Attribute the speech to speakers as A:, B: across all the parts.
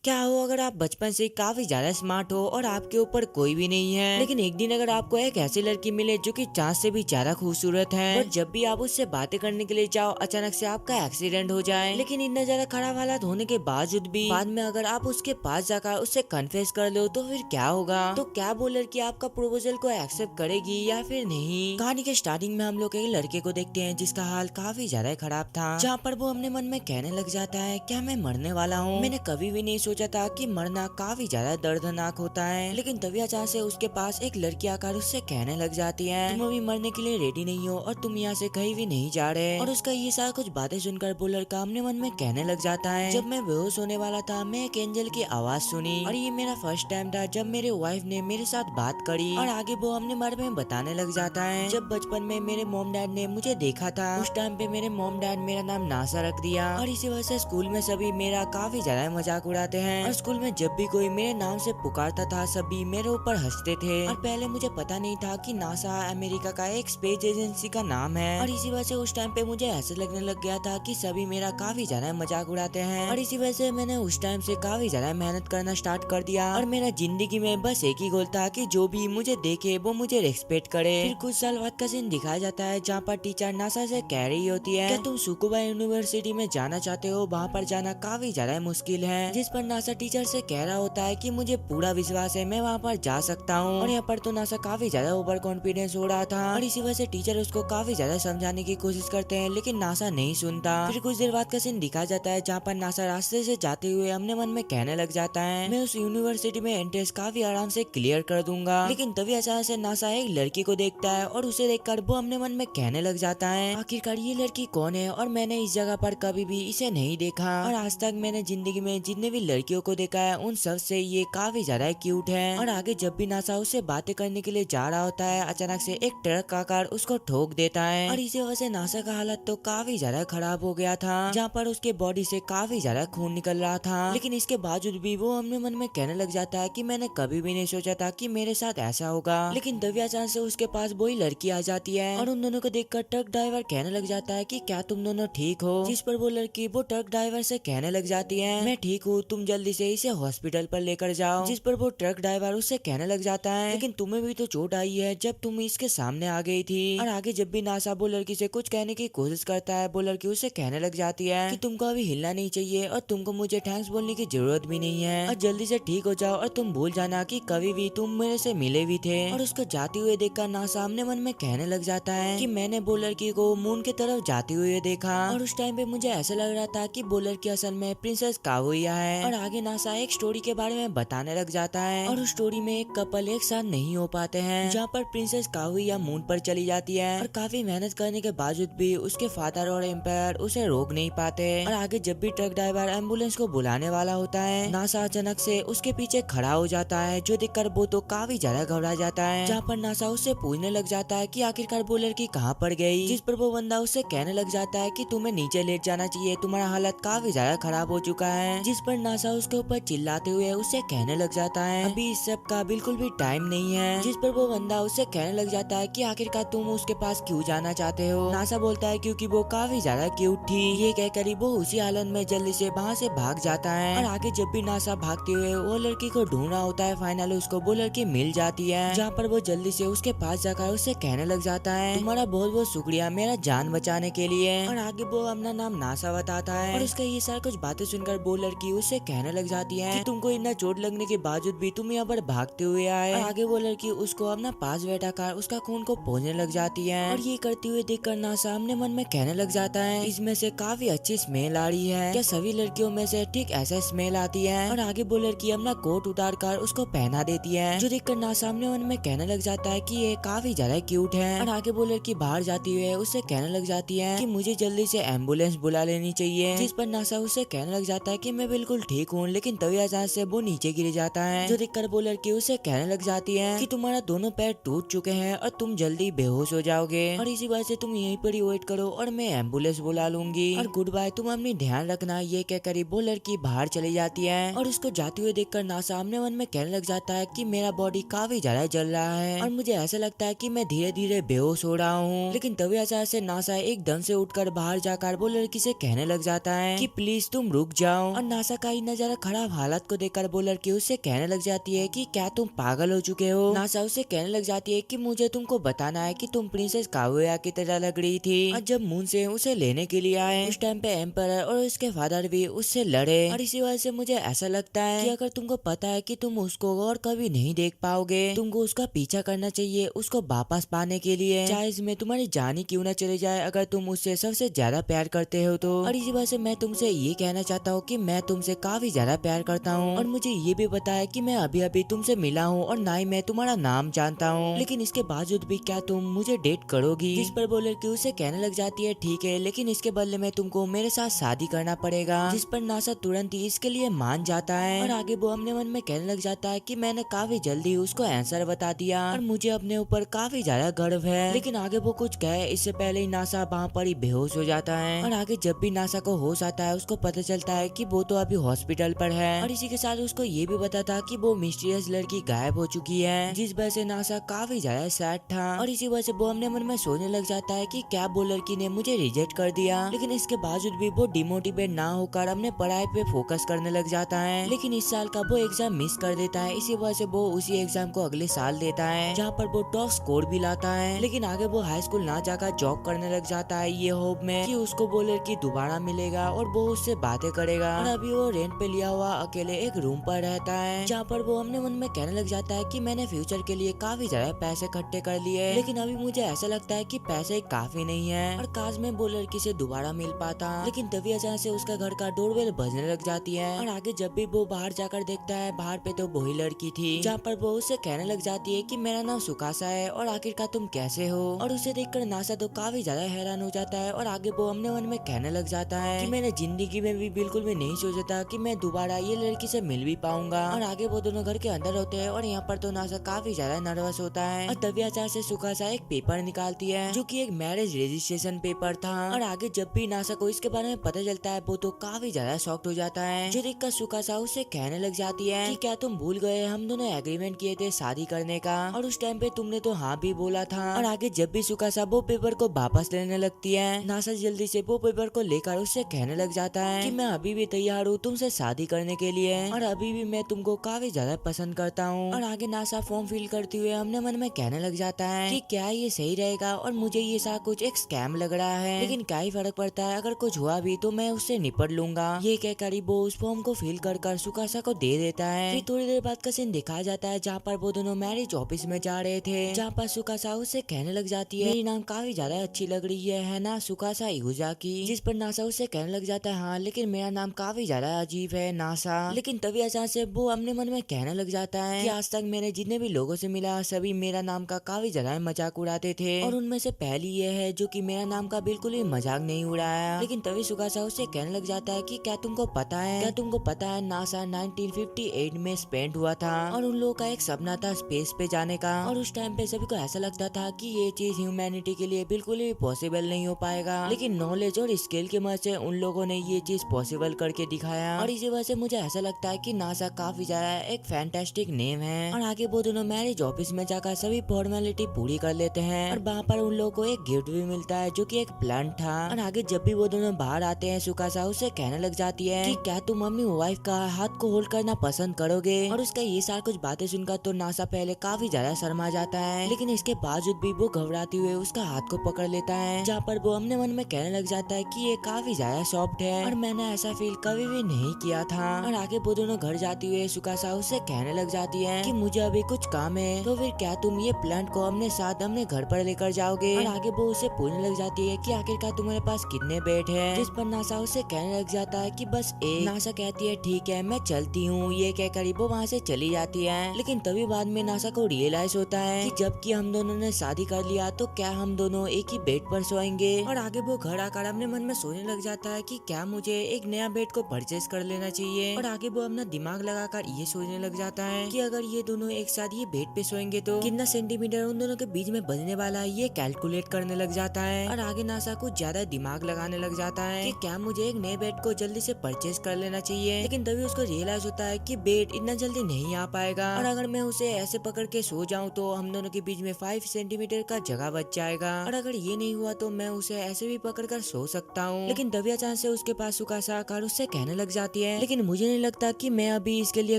A: क्या हो अगर आप बचपन से काफी ज्यादा स्मार्ट हो और आपके ऊपर कोई भी नहीं है, लेकिन एक दिन अगर आपको एक ऐसी लड़की मिले जो कि चाँद से भी ज्यादा खूबसूरत है, बट जब भी आप उससे बातें करने के लिए जाओ अचानक से आपका एक्सीडेंट हो जाए। लेकिन इतना ज्यादा खराब हालात होने के बावजूद भी बाद में अगर आप उसके पास जाकर उससे कन्फेस कर लो तो फिर क्या होगा? तो क्या वो लड़की आपका प्रपोजल को एक्सेप्ट करेगी या फिर नहीं? कहानी के स्टार्टिंग में हम लोग एक लड़के को देखते हैं जिसका हाल काफी ज्यादा खराब था, जहाँ पर वो अपने मन में कहने लग जाता है क्या मैं मरने वाला हूँ। मैंने कभी भी नहीं सोचा था कि मरना काफी ज्यादा दर्दनाक होता है। लेकिन तभी अचानक से उसके पास एक लड़की आकर उससे कहने लग जाती है तुम अभी मरने के लिए रेडी नहीं हो और तुम यहाँ से कहीं भी नहीं जा रहे। और उसका ये सारा कुछ बातें सुनकर वो लड़का अपने मन में कहने लग जाता है जब मैं बेहोश होने वाला था मैं एक एंजल की आवाज सुनी और ये मेरा फर्स्ट टाइम था जब मेरे वाइफ ने मेरे साथ बात करी। और आगे वो अपने बारे में बताने लग जाता है जब बचपन में मेरे मॉम डैड ने मुझे देखा था उस टाइम पे मेरे मॉम डैड मेरा नाम नासा रख दिया और इसी वजह से स्कूल में सभी मेरा काफी ज्यादा मजाक उड़ाते हैं। और स्कूल में जब भी कोई मेरे नाम से पुकारता था सभी मेरे ऊपर हंसते थे। और पहले मुझे पता नहीं था कि नासा अमेरिका का एक स्पेस एजेंसी का नाम है और इसी वजह से उस टाइम पे मुझे ऐसे लगने लग गया था कि सभी मेरा काफी ज्यादा मजाक उड़ाते हैं। और इसी वजह से मैंने उस टाइम से काफी ज्यादा मेहनत करना स्टार्ट कर दिया और मेरा जिंदगी में बस एक ही गोल था कि जो भी मुझे देखे वो मुझे रेस्पेक्ट करे। फिर कुछ साल बाद का सीन दिखाया जाता है जहाँ पर टीचर नासा से कह रही होती है क्या तुम सुकुबा यूनिवर्सिटी में जाना चाहते हो, वहाँ पर जाना काफी ज्यादा मुश्किल है। जिस पर नासा टीचर से कह रहा होता है कि मुझे पूरा विश्वास है मैं वहाँ पर जा सकता हूँ। और यहाँ पर तो नासा काफी ज्यादा ओवर कॉन्फिडेंस हो रहा था और इसी वजह से टीचर उसको काफी ज्यादा समझाने की कोशिश करते हैं लेकिन नासा नहीं सुनता। फिर कुछ देर बाद का सीन दिखाया जाता है जहाँ पर नासा रास्ते से जाते हुए अपने मन में कहने लग जाता है मैं उस यूनिवर्सिटी में एंट्रेंस काफी आराम से क्लियर कर दूंगा। लेकिन तभी अचानक से नासा एक लड़की को देखता है और उसे देखकर वो अपने मन में कहने लग जाता है आखिरकार ये लड़की कौन है और मैंने इस जगह पर कभी भी इसे नहीं देखा और आज तक मैंने जिंदगी में जितने भी लड़कियों को देखा है उन सब से ये काफी ज्यादा क्यूट है। और आगे जब भी नासा उससे बातें करने के लिए जा रहा होता है अचानक से एक ट्रक आकर उसको ठोक देता है और इसी वजह से नासा का हालत तो काफी ज्यादा खराब हो गया था जहाँ पर उसके बॉडी से काफी ज्यादा खून निकल रहा था। लेकिन इसके बावजूद भी वो अपने मन में कहने लग जाता है कि मैंने कभी भी नहीं सोचा था कि मेरे साथ ऐसा होगा। लेकिन तभी अचानक से उसके पास वही लड़की आ जाती है और उन दोनों को देखकर ट्रक ड्राइवर कहने लग जाता है कि क्या तुम दोनों ठीक हो। जिस पर वो लड़की वो ट्रक ड्राइवर से कहने लग जाती है मैं ठीक हूँ, तुम जल्दी से इसे हॉस्पिटल पर लेकर जाओ। जिस पर वो ट्रक ड्राइवर उससे कहने लग जाता है लेकिन तुम्हें भी तो चोट आई है जब तुम इसके सामने आ गई थी। और आगे जब भी नासा वो लड़की से कुछ कहने की कोशिश करता है वो लड़की उससे कहने लग जाती है कि तुमको अभी हिलना नहीं चाहिए और तुमको मुझे थैंक्स बोलने की जरूरत भी नहीं है और जल्दी से ठीक हो जाओ और तुम भूल जाना कि कभी भी तुम मेरे से मिले भी थे। और उसको जाते हुए देखकर नासा अपने मन में कहने लग जाता है कि मैंने वो लड़की को मून की तरफ जाते हुए देखा और उस टाइम पे मुझे ऐसा लग रहा था कि वो लड़की असल में प्रिंसेस कागुया है। और आगे नासा एक स्टोरी के बारे में बताने लग जाता है और उस स्टोरी में एक कपल एक साथ नहीं हो पाते हैं जहाँ पर प्रिंसेस कागुया मून पर चली जाती है और काफी मेहनत करने के बावजूद भी उसके फादर और एम्पायर उसे रोक नहीं पाते। और आगे जब भी ट्रक ड्राइवर एम्बुलेंस को बुलाने वाला होता है नासा अचानक से उसके पीछे खड़ा हो जाता है जो देखकर वो तो काफी ज्यादा घबरा जाता है। जहाँ पर नासा उससे पूछने लग जाता है कि आखिरकार वो लड़की कहाँ पड़ गई। जिस पर वो बंदा उससे कहने लग जाता है कि तुम्हें नीचे लेट जाना चाहिए, तुम्हारा हालत काफी ज्यादा खराब हो चुका है। जिस पर नासा उसके ऊपर चिल्लाते हुए उससे कहने लग जाता है अभी इस सब का बिल्कुल भी टाइम नहीं है। जिस पर वो बंदा उससे कहने लग जाता है कि आखिरकार तुम उसके पास क्यों जाना चाहते हो। नासा बोलता है क्योंकि वो काफी ज्यादा क्यूट थी। ये कहकर वो उसी हालत में जल्दी से वहाँ से भाग जाता है। और आगे जब भी नासा भागते हुए वो लड़की को ढूंढ रहा होता है फाइनली उसको वो लड़की मिल जाती है जहाँ पर वो जल्दी से उसके पास जाकर उससे कहने लग जाता है तुम्हारा बहुत बहुत शुक्रिया मेरा जान बचाने के लिए। और आगे वो अपना नाम नासा बताता है और उसका ये सारा कुछ बातें सुनकर वो लड़की उससे कहने लग जाती है कि तुमको इतना चोट लगने के बावजूद भी तुम यहाँ पर भागते हुए आए। और आगे वो लड़की उसको अपना पास बैठा कर उसका खून को पोंछने लग जाती है और ये करते हुए देखकर नासा अपने मन में कहने लग जाता है इसमें से काफी अच्छी स्मेल आ रही है, क्या सभी लड़कियों में से ठीक ऐसा स्मेल आती है। और आगे वो लड़की अपना कोट उतार कर उसको पहना देती है जो देखकर नासा अपने मन में कहने लग जाता है कि ये काफी ज्यादा क्यूट है। और आगे वो लड़की बाहर जाती हुए उससे कहने लग जाती है कि मुझे जल्दी से एम्बुलेंस बुला लेनी चाहिए। जिस पर नासा उससे कहने लग जाता है कि मैं बिल्कुल ठीक हूँ। लेकिन तभी अचानक से वो नीचे गिर जाता है जो देखकर वो लड़की उससे कहने लग जाती है कि तुम्हारा दोनों पैर टूट चुके हैं और तुम जल्दी बेहोश हो जाओगे और इसी वजह से तुम यहीं पर ही वेट करो और मैं एम्बुलेंस बुला लूंगी और गुड बाय, तुम अपनी ध्यान रखना। ये कहकर वो लड़की बाहर चली जाती है और उसको जाते हुए देखकर नासा अपने मन में कहने लग जाता है कि मेरा बॉडी काफी ज्यादा जल रहा है और मुझे ऐसा लगता है कि मैं धीरे धीरे बेहोश हो रहा हूँ। लेकिन तभी अचानक से नासा एकदम से उठकर बाहर जाकर वो लड़की से कहने लग जाता है कि प्लीज तुम रुक जाओ। और नासा का इतना इतना ज्यादा खराब हालत को देखकर वो लड़की उससे कहने लग जाती है कि क्या तुम पागल हो चुके हो। नासा उससे कहने लग जाती है कि मुझे तुमको बताना है कि तुम प्रिंसेस कागुया की तरह लग रही थी। और जब मून से उसे लेने के लिए आए उस टाइम पे एम्पर और उसके फादर भी उससे लड़े। और इसी वजह से मुझे ऐसा लगता है कि अगर तुमको पता है कि तुम उसको और कभी नहीं देख पाओगे, तुमको उसका पीछा करना चाहिए उसको वापस पाने के लिए, चाहे इसमें तुम्हारी जान ही क्यों ना चले जाए अगर तुम उससे सबसे ज्यादा प्यार करते हो तो। और इसी वजह से मैं तुमसे ये कहना चाहता हूँ कि मैं तुमसे काफी ज्यादा प्यार करता हूँ और मुझे ये भी पता है कि मैं अभी अभी तुमसे मिला हूँ और ना ही मैं तुम्हारा नाम जानता हूँ, लेकिन इसके बावजूद भी क्या तुम मुझे डेट करोगी। जिस पर वो लड़की उसे कहने लग जाती है ठीक है, लेकिन इसके बदले में तुमको मेरे साथ शादी करना पड़ेगा। जिस पर नासा तुरंत ही इसके लिए मान जाता है और आगे वो अपने मन में कहने लग जाता है कि मैंने काफी जल्दी उसको आंसर बता दिया और मुझे अपने ऊपर काफी ज्यादा गर्व है। लेकिन आगे वो कुछ कहे इससे पहले ही नासा वहाँ पर ही बेहोश हो जाता है। और आगे जब भी नासा को होश आता है उसको पता चलता है कि वो तो अभी हॉस्पिटल पर है और इसी के साथ उसको ये भी पता था कि वो मिस्टीरियस लड़की गायब हो चुकी है, जिस वजह से नासा काफी ज्यादा सैड था। और इसी वजह से वो अपने मन में सोचने लग जाता है कि क्या वो लड़की ने मुझे रिजेक्ट कर दिया। लेकिन इसके बावजूद भी वो डिमोटिवेट ना होकर अपने पढ़ाई पे फोकस करने लग जाता है। लेकिन इस साल का वो एग्जाम मिस कर देता है, इसी वजह से वो उसी एग्जाम को अगले साल देता है जहाँ पर वो टॉप स्कोर भी लाता है। लेकिन आगे वो हाई स्कूल ना जाकर जॉब करने लग जाता है ये होप में कि उसको वो लड़की दोबारा मिलेगा और वो उससे बातें करेगा। और अभी वो रेंट पे लिया हुआ अकेले एक रूम पर रहता है जहाँ पर वो अपने मन में कहने लग जाता है कि मैंने फ्यूचर के लिए काफी ज्यादा पैसे इकट्ठे कर लिए, लेकिन अभी मुझे ऐसा लगता है कि पैसे काफी नहीं है और काश में वो लड़की से दोबारा मिल पाता। लेकिन तभी अचानक से उसका घर का डोरबेल बजने लग जाती है और आगे जब भी वो बाहर जाकर देखता है बाहर पे तो वही लड़की थी जहाँ पर वो उससे कहने लग जाती है कि मेरा नाम सुकासा है और आखिरकार तुम कैसे हो। और उसे देखकर नासा तो काफी ज्यादा हैरान हो जाता है और आगे वो अपने मन में कहने लग जाता है कि मैंने जिंदगी में भी बिल्कुल भी नहीं सोचा था कि मैं दोबारा ये लड़की से मिल भी पाऊंगा। और आगे वो दोनों घर के अंदर होते हैं और यहाँ पर तो नासा काफी ज्यादा नर्वस होता है और तभी अचानक से सुकासा एक पेपर निकालती है जो कि एक मैरिज रजिस्ट्रेशन पेपर था। और आगे जब भी नासा को इसके बारे में पता चलता है वो तो काफी ज्यादा शॉक्ड हो जाता है, जो देखकर सुकासा उससे कहने लग जाती है कि क्या तुम भूल गए हम दोनों एग्रीमेंट किए थे शादी करने का और उस टाइम पे तुमने तो हाँ भी बोला था। और आगे जब भी सुकासा वो पेपर को वापस लेने लगती है नासा जल्दी से वो पेपर को लेकर उससे कहने लग जाता है कि मैं अभी भी तैयार हूँ तुमसे शादी करने के लिए और अभी भी मैं तुमको काफी ज्यादा पसंद करता हूँ। और आगे नासा फॉर्म फिल करते हुए अपने मन में कहने लग जाता है कि क्या ये सही रहेगा और मुझे ये सारा कुछ एक स्कैम लग रहा है, लेकिन क्या ही फर्क पड़ता है अगर कुछ हुआ भी तो मैं उससे निपट लूंगा। ये कहकर वो उस फॉर्म को फिल कर सुकासा को दे देता है। फिर थोड़ी देर बाद का सीन दिखाया जाता है जहाँ पर वो दोनों मैरिज ऑफिस में जा रहे थे, जहाँ पर सुकासा उससे कहने लग जाती है मेरी नाम काफी ज्यादा अच्छी लग रही है ना सुकासा इहुजाकी। जिस पर नासा उससे कहने लग जाता है हाँ लेकिन मेरा नाम काफी ज्यादा अजीब है नासा। लेकिन तभी अचानक से वो अपने मन में कहने लग जाता है कि आज तक मैंने जितने भी लोगों से मिला सभी मेरा नाम का काफी ज्यादा मजाक उड़ाते थे और उनमें से पहली ये है जो कि मेरा नाम का बिल्कुल भी मजाक नहीं उड़ाया। लेकिन तभी सुकासा उससे कहने लग जाता है कि क्या तुमको पता है नासा 1958 में स्पेंड हुआ था और उन लोगों का एक सपना था स्पेस पे जाने का और उस टाइम पे सभी को ऐसा लगता था कि ये चीज ह्यूमैनिटी के लिए बिल्कुल भी पॉसिबल नहीं हो पाएगा, लेकिन नॉलेज और स्किल की मदद से उन लोगों ने ये चीज पॉसिबल करके दिखाया। और इसी वजह से मुझे ऐसा लगता है कि नासा काफी ज्यादा एक फैंटास्टिक नेम है। और आगे वो दोनों मैरिज ऑफिस में जाकर सभी फॉर्मेलिटी पूरी कर लेते हैं और वहाँ पर उन लोगों को एक गिफ्ट भी मिलता है जो कि एक प्लांट था। और आगे जब भी वो दोनों बाहर आते हैं सुकासा उससे कहने लग जाती है कि क्या तुम अपनी वाइफ का हाथ को होल्ड करना पसंद करोगे। और उसका ये सारा कुछ बातें सुनकर तो नासा पहले काफी ज्यादा शर्मा जाता है, लेकिन इसके बावजूद भी वो घबराते हुए उसका हाथ को पकड़ लेता है, जहाँ पर वो अपने मन में कहने लग जाता है कि ये काफी ज्यादा सॉफ्ट है और मैंने ऐसा फील कभी भी नहीं किया था। और आगे वो दोनों घर जाते हुए सुकासा उससे कहने लग जाती है कि मुझे अभी कुछ काम है तो फिर क्या तुम ये प्लांट को अपने साथ अपने घर पर लेकर जाओगे। और आगे वो उसे पूछने लग जाती है कि आखिरकार तुम्हारे पास कितने बेड है, जिस पर नासा उसे कहने लग जाता है कि बस एक। नासा कहती है ठीक है मैं चलती हूँ, ये कहकर वो वहाँ से चली जाती है। लेकिन तभी बाद में नासा को रियलाइज होता है कि जबकि हम दोनों ने शादी कर लिया तो क्या हम दोनों एक ही बेड पर सोएंगे। और आगे वो घर आकर अपने मन में सोचने लग जाता है कि क्या मुझे एक नया बेड को परचेज कर लेना चाहिए। और आगे वो अपना दिमाग लगाकर ये सोचने लग जाता है कि अगर ये दोनों एक साथ ये बेड पे सोएंगे तो कितना सेंटीमीटर उन दोनों के बीच में बचने वाला है ये कैलकुलेट करने लग जाता है। और आगे नासा कुछ ज्यादा दिमाग लगाने लग जाता है कि क्या मुझे एक नए बेड को जल्दी से परचेज कर लेना चाहिए। लेकिन तभी उसको रियलाइज होता है कि बेड इतना जल्दी नहीं आ पाएगा और अगर मैं उसे ऐसे पकड़ के सो जाऊं तो हम दोनों के बीच में 5 सेंटीमीटर का जगह बच जाएगा। और अगर ये नहीं हुआ तो मैं उसे ऐसे भी पकड़ कर सो सकता हूँ। लेकिन तभी अचानक से उसके पास सुकासा आकर उससे कहने लग जाती है, लेकिन मुझे नहीं लगता कि मैं अभी इसके लिए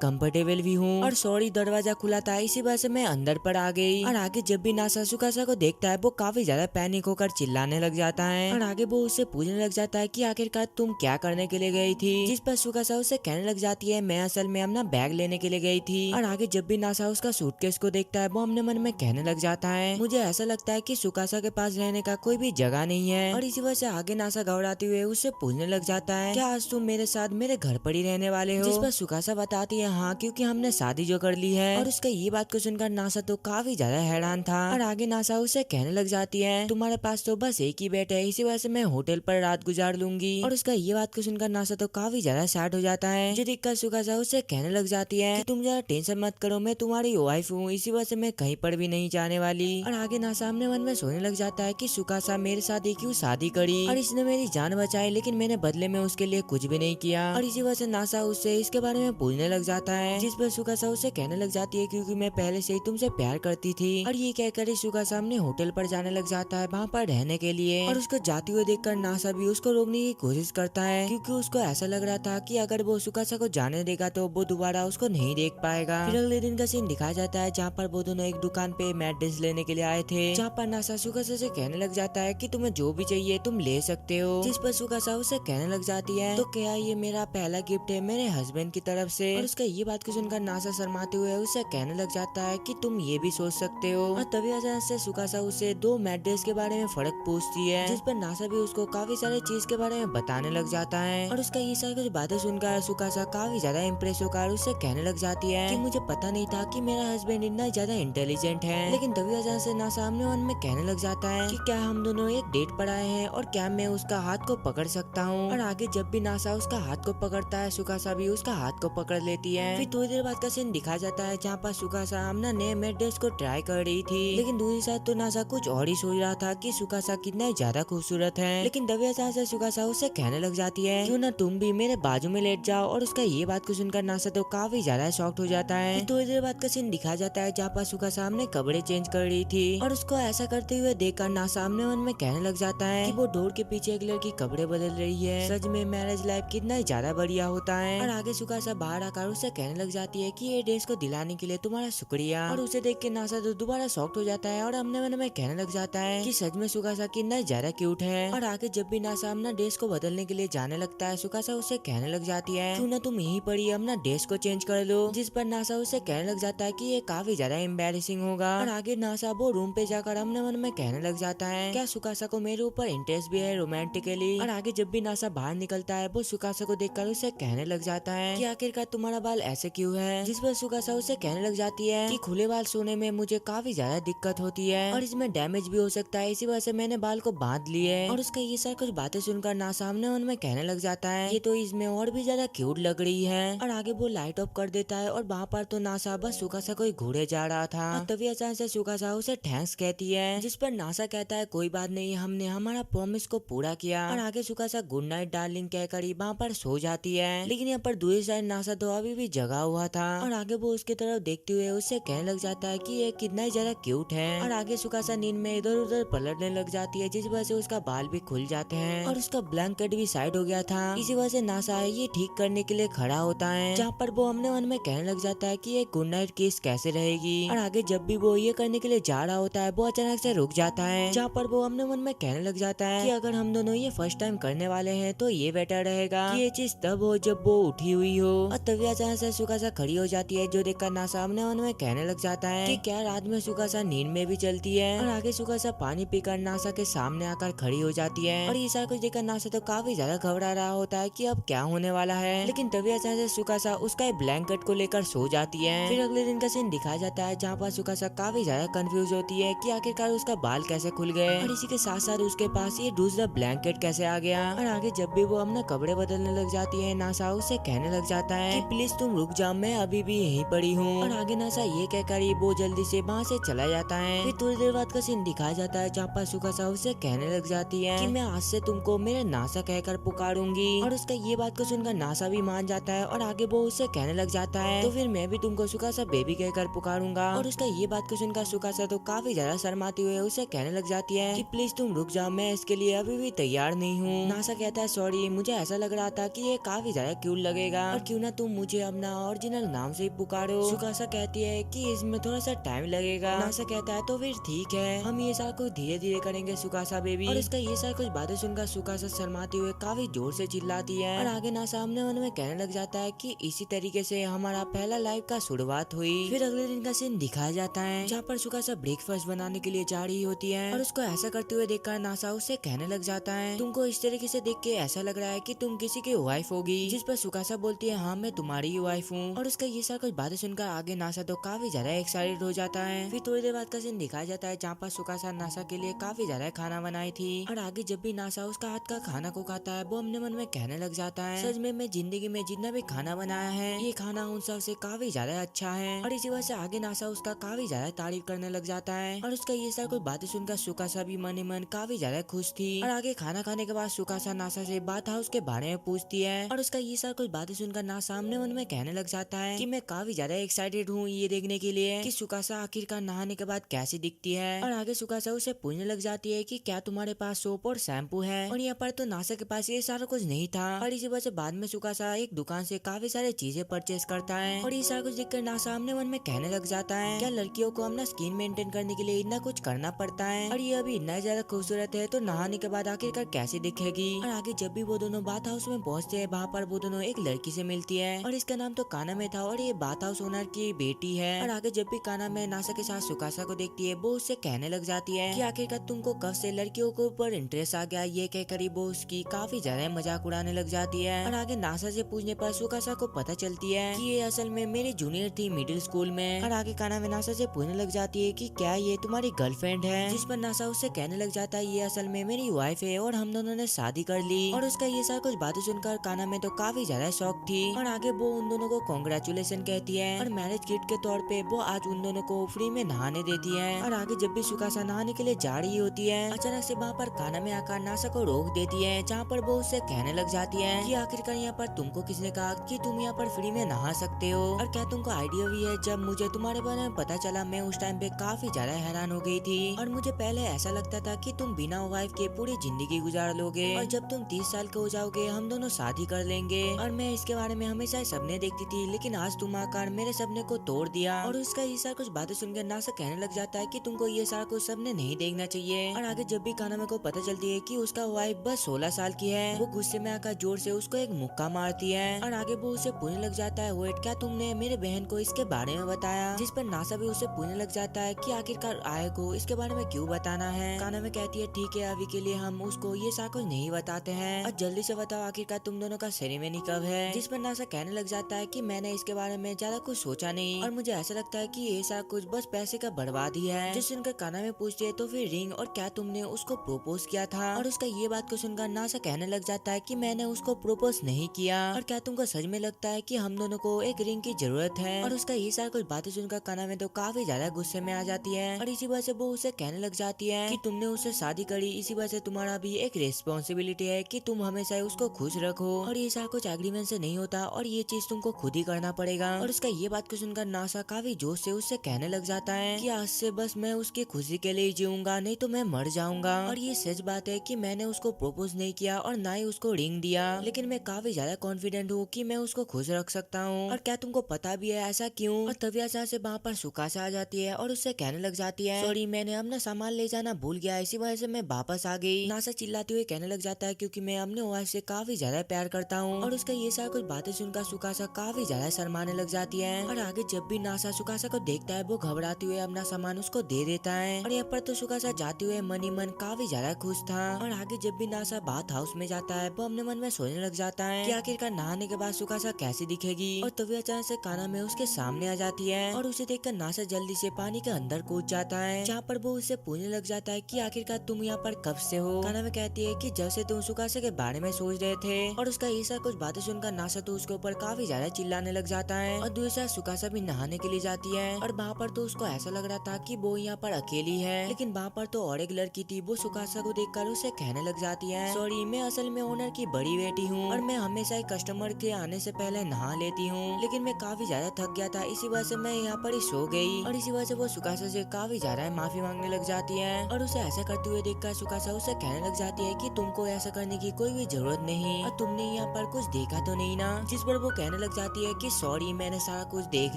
A: कंफर्टेबल भी हूँ। और सॉरी, दरवाजा खुला था, इसी वजह से मैं अंदर पर आ गई। और आगे जब भी नासा सुकासा को देखता है वो काफी ज्यादा पैनिक होकर चिल्लाने लग जाता है। और आगे वो उससे पूछने लग जाता है कि आखिरकार तुम क्या करने के लिए गई थी, जिस पर सुकासा उसे कहने लग जाती है मैं असल में अपना बैग लेने के लिए गई थी। और आगे जब भी नासा उसका सूटकेस को देखता है वो अपने मन में कहने लग जाता है मुझे ऐसा लगता है कि सुकासा के पास रहने का कोई भी जगह नहीं है। और इसी वजह से आगे नासा घबराते हुए उससे पूछने लग जाता है क्या आज तुम मेरे साथ मेरे घर पर ही रहने वाले हो, जिस पर सुकासा बताती है हाँ, क्योंकि हमने शादी जो कर ली है। और उसका ये बात को सुनकर नासा तो काफी ज्यादा हैरान था। और आगे नासा उसे कहने लग जाती है तुम्हारे पास तो बस एक ही बेट है, इसी वजह से मैं होटल पर रात गुजार लूंगी। और उसका ये बात को सुनकर नासा तो काफी ज्यादा सैड हो जाता है। जो देखकर सुकासा उसे कहने लग जाती है कि तुम ज्यादा टेंशन मत करो, मैं तुम्हारी वाइफ हूँ, इसी वजह से मैं कहीं पर भी नहीं जाने वाली। और आगे नासा अपने मन में सोचने लग जाता है कि सुकासा मेरे साथ ही क्यों शादी करी और इसने मेरी जान बचाई, लेकिन मैंने बदले में उसके लिए कुछ भी नहीं किया। और इसी वजह से नासा उससे इसके बारे में पूछने लग जाता है, जिस पर सुकासा उसे कहने लग जाती है क्योंकि मैं पहले से ही तुमसे प्यार करती थी। और ये कहकर सुकासा अपने होटल पर जाने लग जाता है वहाँ पर रहने के लिए। और उसको जाती हुई देखकर नासा भी उसको रोकने की कोशिश करता है, क्योंकि उसको ऐसा लग रहा था कि अगर वो सुकासा को जाने देगा तो वो दोबारा उसको नहीं देख पाएगा। फिर अगले दिन का सीन दिखाया जाता है जहाँ पर वो दोनों एक दुकान पे मैट्रेस लेने के लिए आए थे, जहाँ पर नासा सुकासा से कहने लग जाता है कि तुम्हें जो भी चाहिए तुम ले सकते हो, जिस पर सुकासा उसे कहने लग जाती है तो क्या ये मेरा पहला गिफ्ट है मेरे हस्बैंड की तरफ से। और उसका ये बात को सुनकर नासा शर्माते हुए उसे कहने लग जाता है कि तुम ये भी सोच सकते हो। और तभी अचानक से सुकासा उसे दो मैट्रेस के बारे में फर्क पूछती है, जिस पर नासा भी उसको काफी सारे चीज के बारे में बताने लग जाता है। और उसका ये सारी कुछ बातें सुनकर सुकासा काफी ज्यादा इम्प्रेस होकर उससे कहने लग जाती है कि मुझे पता नहीं था कि मेरा हस्बैंड इतना ज्यादा इंटेलिजेंट है। लेकिन तभी अचानक से नासा अपने मन में कहने लग जाता है कि क्या हम दोनों एक डेट पर आए हैं और क्या मैं उसका हाथ को पकड़ सकता हूँ। और आगे जब भी नासा उसका हाथ को पकड़ता है सुकासा भी उसका हाथ को पकड़ लेती है। फिर थोड़ी देर बाद का सीन दिखाया जाता है जहाँ पर सुकासा अपना नए मैट्रेस को ट्राई कर रही थी, लेकिन दूसरी साइड तो नासा कुछ और ही सोच रहा था कि सुकासा कितना ज्यादा खूबसूरत है। लेकिन तभी अचानक से सुकासा उससे कहने लग जाती है क्यों ना तुम भी मेरे बाजू में लेट जाओ। और उसका ये बात को सुनकर नासा तो काफी ज्यादा शॉक्ड हो जाता है। थोड़ी देर बाद का सीन दिखाया जाता है जहाँ पर सुकासा अपने कपड़े चेंज कर रही थी, और उसको ऐसा करते हुए देखकर नासा अपने मन में कहने लग जाता है कि वो डोर के पीछे एक लड़की कपड़े बदल रही है, सच में मैरिज लाइफ कितना ज्यादा बढ़िया होता है। और आगे सुकासा बाहर आकर उससे कहने लग जाती है कि ये ड्रेस को दिलाने के लिए तुम्हारा शुक्रिया। और उसे देख के नासा तो दोबारा शॉक्ड हो जाता है और अपने मन में कहने लग जाता है कि सच में सुकासा कितना ज्यादा क्यूट है। और आगे जब भी नासा अपना ड्रेस को बदलने के लिए जाने लगता है सुकासा उसे कहने लग जाती है क्यों ना तुम यहीं पर ही अपना ड्रेस को चेंज कर लो, जिस पर नासा उसे कहने लग जाता है कि ये काफी ज्यादा एम्बैरेसिंग होगा। और आगे नासा वो रूम पे जाकर अपने मन में कहने लग जाता है क्या सुकासा को मेरे ऊपर इंटरेस्ट भी है रोमांटिकली। और आगे जब भी नासा बाहर निकलता है वो सुकासा को देखकर उसे कहने लग जाता है कि आखिरकार तुम्हारा बाल ऐसे क्यों है, जिस पर सुकासा उसे कहने लग जाती है कि खुले बाल सोने में मुझे काफी ज्यादा दिक्कत होती है और इसमें डैमेज भी हो सकता है, इसी वजह से मैंने बाल को बांध लिए। और उसका ये सारी कुछ बातें सुनकर नासा अपने मन में कहने लग जाता है ये तो इसमें और भी ज्यादा क्यूट लग रही है। और आगे वो लाइट ऑफ कर देता है और वहाँ पर तो नासा बस सुकासा को घूरे जा रहा था। और तभी अचानक से सुकासा उसे थैंक्स कहती है, जिस पर नासा कहता है कोई बात नहीं, हमने हमारा प्रॉमिस को पूरा किया। और आगे सुकासा गुड नाइट डार्लिंग कहकर वहाँ पर सो जाती है। लेकिन यहाँ पर दूसरी साइड नासा तो अभी भी जगा हुआ था और आगे वो उसकी तरफ देखते हुए उससे कहने लग जाता है कि ये कितना ही ज्यादा क्यूट है। और आगे सुकासा नींद में इधर उधर पलटने लग जाती है, जिस वजह से उसका बाल भी खुल जाते हैं और उसका ब्लैंकेट भी साइड हो गया था। इसी वजह से नासा ये ठीक करने के लिए खड़ा होता है, जहाँ पर वो अपने मन में कहने लग जाता है कि ये गुड नाइट किस कैसे रहेगी। और आगे जब भी वो ये करने के लिए जा रहा होता है वो अचानक से रुक जाता है, जहाँ पर वो अपने मन में कहने लग जाता है कि अगर हम दोनों ये फर्स्ट टाइम करने वाले हैं तो ये बेटर रहेगा कि ये चीज तब हो जब वो उठी हुई हो। और तभी अचानक से सुकासा खड़ी हो जाती है, जो देखकर नासा अपने मन में कहने लग जाता है कि क्या रात में सुकासा नींद में भी चलती है। और आगे सुकासा पानी पीकर नासा के सामने आकर खड़ी हो जाती है और ये सारा कुछ देखकर नासा तो काफी ज्यादा घबरा रहा होता है कि अब क्या होने वाला है। लेकिन तभी अचानक से सुकासा उसका ब्लैंकेट को लेकर सो जाती है। फिर अगले दिन का सीन दिखाया जाता है जहाँ पर सुकासा काफी ज्यादा कंफ्यूज होती है कि आखिरकार उसका बाल कैसे खुल गए और इसी के साथ साथ उसके पास ये दूसरा ब्लैंकेट कैसे आ गया। और आगे जब भी वो अपना कपड़े बदलने लग जाती है नासा उसे कहने लग जाता है कि प्लीज तुम रुक जाओ, मैं अभी भी यहीं पड़ी हूँ। और आगे नासा ये कहकर वो जल्दी से वहाँ से चला जाता है। फिर थोड़ी देर बाद का सीन दिखाया जाता है जहाँ पर सुकासा उसे कहने लग जाती है कि मैं आज से तुमको मेरे नासा कहकर पुकारूंगी। और उसका ये बात को सुनकर नासा भी मान जाता है और आगे वो उससे कहने लग जाता है तो फिर मैं भी तुमको सुकासा बेबी कहकर पुकारूंगा। और उसका ये बात को सुनकर सुकासा तो काफी ज्यादा शर्माती हुए उसे कहने लग जाती है कि प्लीज तुम रुक जाओ, मैं इसके लिए अभी भी तैयार नहीं हूँ। नासा कहता है सॉरी, मुझे ऐसा लग रहा था कि ये काफी ज्यादा क्यूट लगेगा और क्यों ना तुम मुझे अपना ओरिजिनल नाम से ही पुकारो। सुकासा कहती है कि इसमें थोड़ा सा टाइम लगेगा। नासा कहता है तो फिर ठीक है, हम ये सारा कुछ धीरे धीरे करेंगे सुकासा बेबी। और इसका ये सारा कुछ बातें सुनकर सुकासा शर्माते हुए काफी जोर से चिल्लाती है और आगे नासा अपने मन में कहने लग जाता है कि इसी तरीके से हमारा पहला लाइफ का शुरुआत हुई। फिर अगले दिन का सीन दिखाया जाता है जहाँ पर सुकासा ब्रेकफास्ट बनाने के लिए जा रही होती है और उसको ऐसा करते हुए देखकर नासा उससे कहने लग जाता है तुमको इस तरीके से देख के ऐसा लग रहा है कि तुम किसी की वाइफ होगी। जिस पर सुकासा बोलती है हाँ मैं तुम्हारी ही वाइफ हूँ। और उसका ये सारा कुछ बातें सुनकर आगे नासा तो काफी ज्यादा एक्साइटेड हो जाता है। फिर थोड़ी देर बाद का सीन दिखाया जाता है जहाँ पर सुकासा नासा के लिए काफी ज्यादा खाना बनाई थी और आगे जब भी नासा उसका हाथ का खाना को खाता है वो अपने मन में कहने लग जाता है सच में मैं जिंदगी में जितना भी खाना बनाया है ये खाना उन सब से काफी ज्यादा अच्छा है। और इसी वजह से आगे नासा उसका काफी ज्यादा तारीफ करने लग जाता है और उसका ये सारा कुछ बातें सुनकर सुकासा भी मन ही मन काफी ज्यादा खुश थी। और आगे खाना खाने के बाद सुकासा नासा से बात हाउस के बारे में पूछती है और उसका ये सारा कुछ बातें सुनकर नासा अपने मन में कहने लग जाता है कि मैं काफी ज्यादा एक्साइटेड हूँ ये देखने के लिए कि सुकासा आखिरकार नहाने के बाद कैसी दिखती है। और आगे सुकासा उसे पूछने लग जाती है कि क्या तुम्हारे पास सोप और शैम्पू है। और यहाँ पर तो नासा के पास ये सारा कुछ नहीं था और इसी वजह से बाद में सुकासा एक दुकान से काफी सारी चीजें परचेज करता है और ये सारा कुछ देखकर नासा अपने मन में कहने लग जाता है क्या लड़कियों को अपना स्किन मेंटेन करने के लिए इतना कुछ करना पड़ता है और ये अभी इतना ज्यादा खूबसूरत है तो नहाने के बाद आखिरकार कैसी दिखेगी। और आगे जब भी वो दोनों बाथ हाउस में पहुँचते हैं वहाँ पर वो दोनों एक लड़की से मिलती है और इसका नाम तो काना में था और ये बाथ हाउस ओनर की बेटी है। और आगे जब भी काना में नासा के साथ सुकासा को देखती है वो उससे कहने लग जाती है कि आखिरकार तुमको कब से लड़कियों के ऊपर इंटरेस्ट आ गया। ये कहकर वो उसकी काफी ज्यादा मजाक उड़ाने लग जाती है और आगे नासा से पूछने पर सुकासा को पता चलती है कि ये असल में मेरी जूनियर थी मिडिल स्कूल में। और आगे काना में नासा से पूछने लग जाती है कि क्या ये तुम्हारी गर्लफ्रेंड है। जिस पर नासा उससे कहने लग जाता है ये असल में मेरी वाइफ है और हम दोनों ने शादी कर ली। और उसका ये सारा कुछ बातें सुनकर काना में तो काफी ज्यादा शौक थी और आगे वो उन दोनों को कांग्रेचुलेशन कहती है और मैरिज गिफ्ट के तौर पे वो आज उन दोनों को फ्री में नहाने देती है। और आगे जब भी सुकासा नहाने के लिए जा रही होती है अचानक से वहाँ पर काना में आकर नासा को रोक देती है जहाँ पर वो उससे कहने लग जाती है कि आखिरकार यहाँ पर तुमको किसने कहा कि तुम यहाँ पर फ्री में नहा सकते हो और क्या तुमको आइडिया भी है जब मुझे तुम्हारे बारे में पता चला मैं उस टाइम पे काफी ज्यादा हैरान हो गई थी और मुझे पहले ऐसा लगता था कि तुम बिना वाइफ के पूरी जिंदगी गुजार लोगे और जब तुम 30 साल के हो जाओगे हम दोनों शादी कर लेंगे। और मैं इसके बारे में हमेशा सपने देखती थी लेकिन आज तुम आकर मेरे सपने को तोड़ दिया। और उसका ये सारा कुछ बातें सुनकर नासा कहने लग जाता है कि तुमको ये सारा कुछ सपने नहीं देखना चाहिए। और आगे जब भी कानामे को पता चलती है कि उसका वाइफ बस 16 साल की है वो गुस्से में आकर जोर से उसको एक मुक्का मारती है और आगे वो उसे पूछने लग जाता है वेट क्या तुमने मेरे बहन को इसके बारे में बताया। जिस पर नासा भी उसे पूछने लग जाता है कि आखिरकार आय को इसके बारे में क्यों बताना है। कानामे कहती है ठीक है अभी के लिए हम उसको ये सारा कुछ नहीं बताते हैं और जल्दी से बताओ आखिरकार तुम दोनों का सेरेमनी कब है। जिस पर नासा कहने लग जाता है कि मैंने इसके बारे में ज्यादा कुछ सोचा नहीं और मुझे ऐसा लगता है कि ये सारा कुछ बस पैसे का बर्बाद ही है। जिस सुनकर कानामे पूछती है तो फिर रिंग और क्या तुमने उसको प्रोपोज किया था। और उसका ये बात को सुनकर नासा कहने लग जाता है कि मैंने उसको प्रोपोज नहीं किया और क्या तुमको सच में लगता है कि हम दोनों को एक रिंग की जरूरत है। और उसका ये सारा कुछ बातें सुनकर कानामे तो काफी ज्यादा गुस्से में आ जाती है और इसी वजह से वो उसे कहने लग जाती है कि तुमने उससे शादी करी इसी वजह से तुम्हारा भी एक रिस्पॉन्सिबिलिटी है कि तुम हमेशा उसको खुश रखो और ये सारा कुछ एग्रीमेंट से नहीं होता और ये चीज तुमको खुद ही करना पड़ेगा। और उसका ये बात को सुनकर नासा काफी जोश से उससे कहने लग जाता है कि आज से बस मैं उसकी खुशी के लिए जीऊंगा नहीं तो मैं मर जाऊंगा। और ये सच बात है कि मैंने उसको प्रपोज नहीं किया और ना ही उसको रिंग दिया लेकिन मैं काफी ज्यादा कॉन्फिडेंट हूँ कि मैं उसको खुश रख सकता हूँ। और क्या तुमको पता भी है ऐसा क्यों। और तभी अचानक से वहाँ पर सुकासा आ जाती है और उससे कहने लग जाती है सॉरी मैंने अपना सामान ले जाना भूल गया इसी वजह से मैं वापस आ गई। नासा चिल्लाते हुए कहने लग जाता है क्योंकि मैं अपने वाइफ से काफी ज्यादा प्यार करता हूँ। और उसका ये सारा कुछ बातें सुनकर सुकासा काफी ज्यादा शर्माने लग जाती है। और आगे जब भी नासा सुकासा को देखता है वो घबराते हुए अपना सामान उसको दे देता है। और यहाँ पर तो सुकासा जाते हुए मन ही मन काफी ज्यादा खुश था। और आगे जब भी नासा बाथ हाउस में जाता है वो अपने मन में सोचने लग जाता है कि आखिरकार नहाने के बाद सुकासा कैसी दिखेगी। और तभी अचानक से काना में उसके सामने आ जाती है और उसे देखकर नासा जल्दी से पानी के अंदर कूद जाता है जहाँ पर वो उसे पूछने लग जाता है कि आखिरकार तुम यहाँ पर कब से हो। काना में कहती है कि जब से तुम सुकासा के बारे में सोच रहे थे। और उसका ये सारा कुछ बातें सुनकर नासा तो उसके ऊपर काफी ज्यादा चिल्लाने लग जाता है। और दूसरा सुकासा भी नहाने के लिए जाती है और वहाँ पर तो उसको ऐसा लग रहा था कि वो यहाँ पर अकेली है लेकिन वहाँ पर तो और एक लड़की थी वो सुकासा को देखकर उसे कहने लग जाती है सॉरी मैं असल में ओनर की बड़ी बेटी हूँ और मैं हमेशा ही कस्टमर के आने से पहले नहा लेती हूँ लेकिन मैं काफी ज्यादा थक गया था इसी वजह से मैं यहाँ पर ही सो गई। और इसी वजह से वो सुकासा से काफी ज्यादा माफी मांगने लग जाती है और उसे ऐसा करते हुए देखकर सुकासा उसे कहने लग जाती है कि तुमको ऐसा करने की कोई भी जरूरत नहीं और तुमने यहाँ पर कुछ देखा तो नहीं ना। जिस पर वो कहने लग जाती है कि सॉरी, मैंने सारा कुछ देख